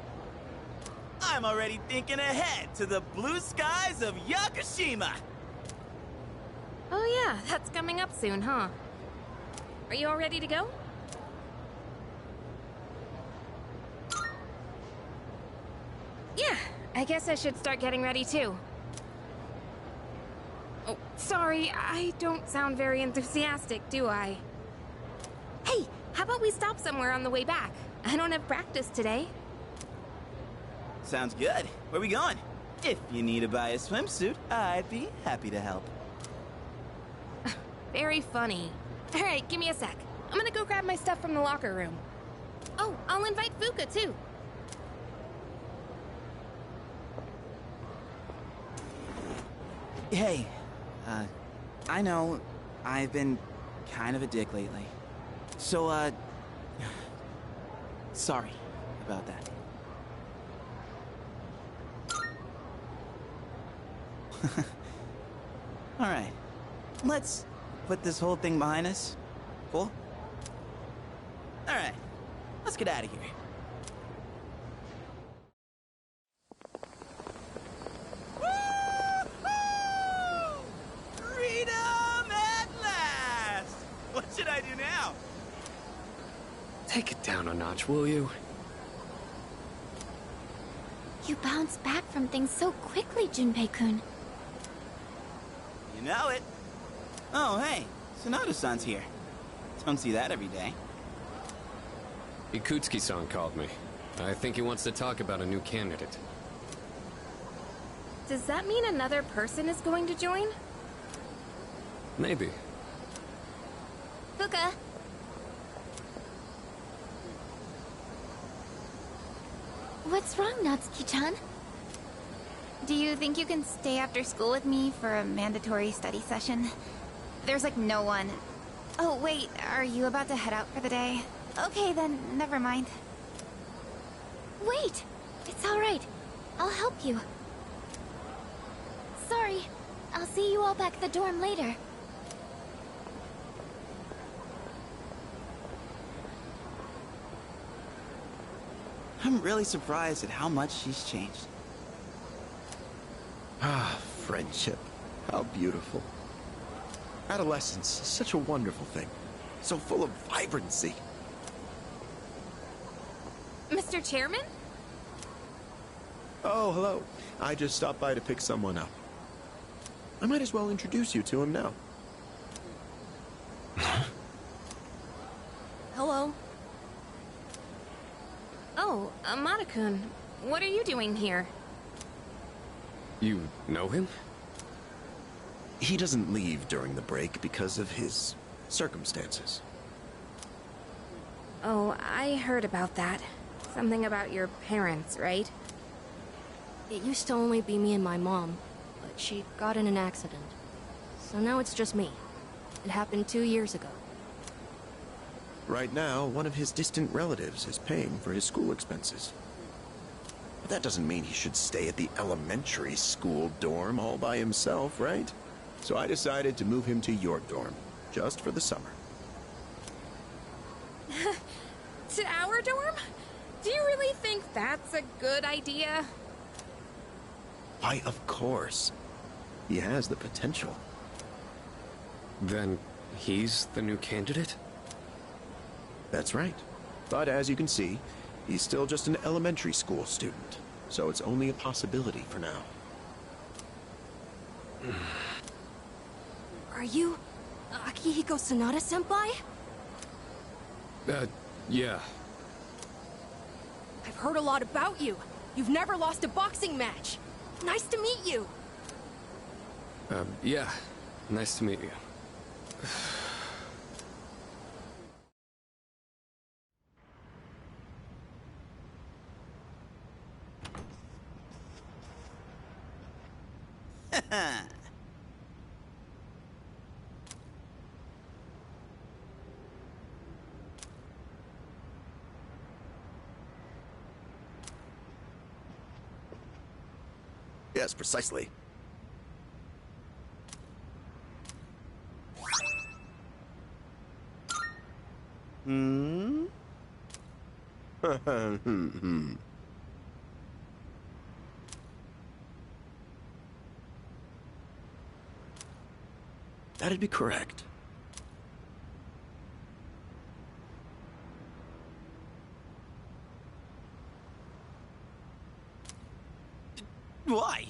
I'm already thinking ahead to the blue skies of Yakushima! Oh yeah, that's coming up soon, huh? Are you all ready to go? Yeah, I guess I should start getting ready too. Oh, sorry, I don't sound very enthusiastic, do I? Hey, how about we stop somewhere on the way back? I don't have practice today. Sounds good. Where we going? If you need to buy a swimsuit, I'd be happy to help. Very funny. Alright, give me a sec. I'm gonna go grab my stuff from the locker room. Oh, I'll invite Fuka too. Hey, I know I've been kind of a dick lately. So, sorry about that. Alright, let's put this whole thing behind us. Cool? Alright, let's get out of here. Freedom at last! What should I do now? Take it down a notch, will you? You bounce back from things so quickly, Junpei-kun. You know it. Oh, hey, Sonata-san's here. Don't see that every day. Ikutsuki-san called me. I think he wants to talk about a new candidate. Does that mean another person is going to join? Maybe. Fuka. What's wrong, Natsuki-chan? Do you think you can stay after school with me for a mandatory study session? There's like no one. Oh, wait, are you about to head out for the day? Okay, then, never mind. Wait! It's alright. I'll help you. Sorry. I'll see you all back at the dorm later. I'm really surprised at how much she's changed. Ah, friendship. How beautiful. Adolescence is such a wonderful thing. So full of vibrancy. Mr. Chairman? Oh, hello. I just stopped by to pick someone up. I might as well introduce you to him now. Hello. Oh, Amada-kun, what are you doing here? You know him? He doesn't leave during the break because of his circumstances. Oh, I heard about that. Something about your parents, right? It used to only be me and my mom, but she got in an accident. So now it's just me. It happened 2 years ago. Right now, one of his distant relatives is paying for his school expenses. But that doesn't mean he should stay at the elementary school dorm all by himself, right? So I decided to move him to your dorm, just for the summer. To our dorm? Do you really think that's a good idea? Why, of course. He has the potential. Then he's the new candidate? That's right. But as you can see, he's still just an elementary school student. So it's only a possibility for now. Are you Akihiko Sanada-senpai? Yeah. I've heard a lot about you. You've never lost a boxing match. Nice to meet you. Yeah. Nice to meet you. Yes, precisely. Hmm? That'd be correct. Why?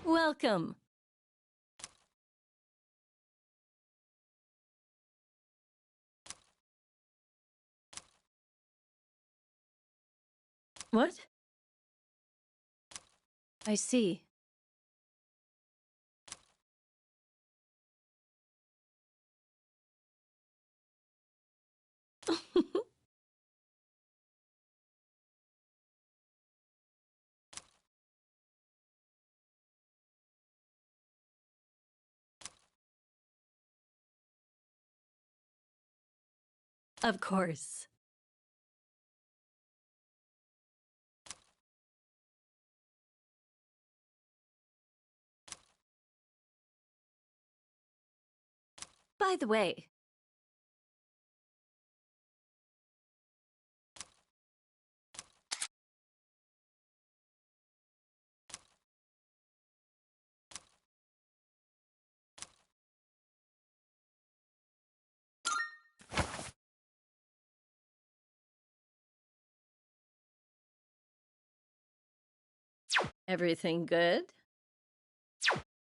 Welcome. What? I see. Of course. By the way, everything good?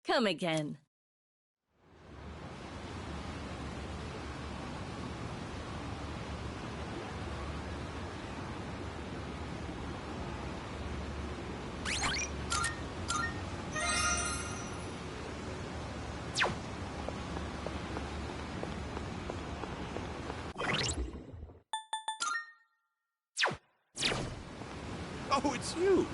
Come again. Oh, it's you!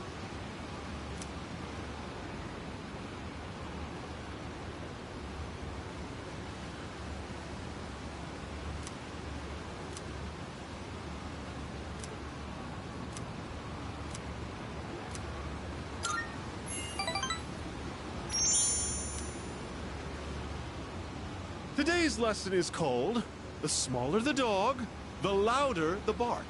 Today's lesson is called, the smaller the dog, the louder the bark.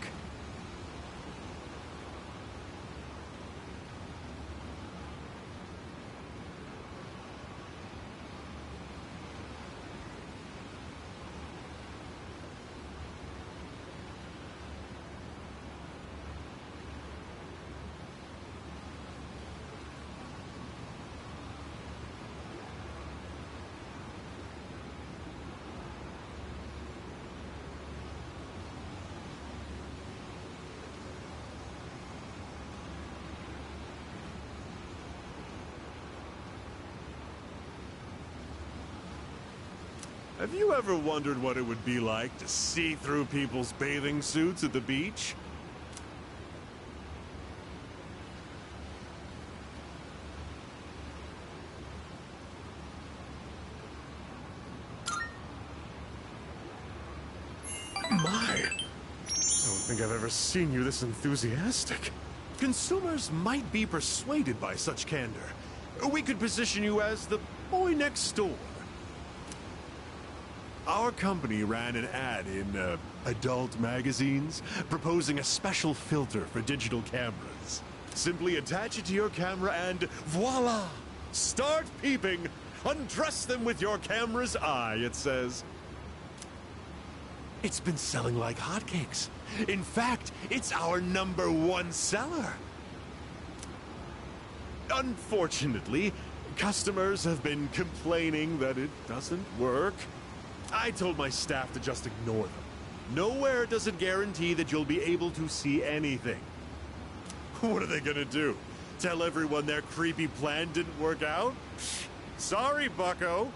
Have you ever wondered what it would be like to see through people's bathing suits at the beach? My, I don't think I've ever seen you this enthusiastic. Consumers might be persuaded by such candor. We could position you as the boy next door. Our company ran an ad in adult magazines proposing a special filter for digital cameras. Simply attach it to your camera and voila! Start peeping! Undress them with your camera's eye, it says. It's been selling like hotcakes. In fact, it's our #1 seller. Unfortunately, customers have been complaining that it doesn't work. I told my staff to just ignore them. Nowhere does it guarantee that you'll be able to see anything. What are they gonna do? Tell everyone their creepy plan didn't work out? Sorry, bucko.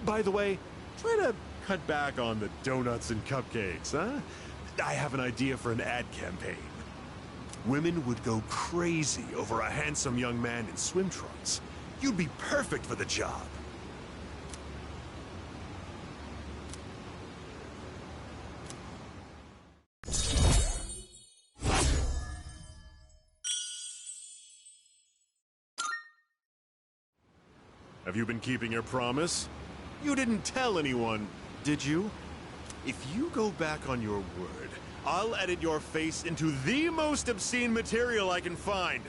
By the way, try to cut back on the donuts and cupcakes, huh? I have an idea for an ad campaign. Women would go crazy over a handsome young man in swim trunks. You'd be perfect for the job. Have you been keeping your promise? You didn't tell anyone, did you? If you go back on your word, I'll edit your face into the most obscene material I can find.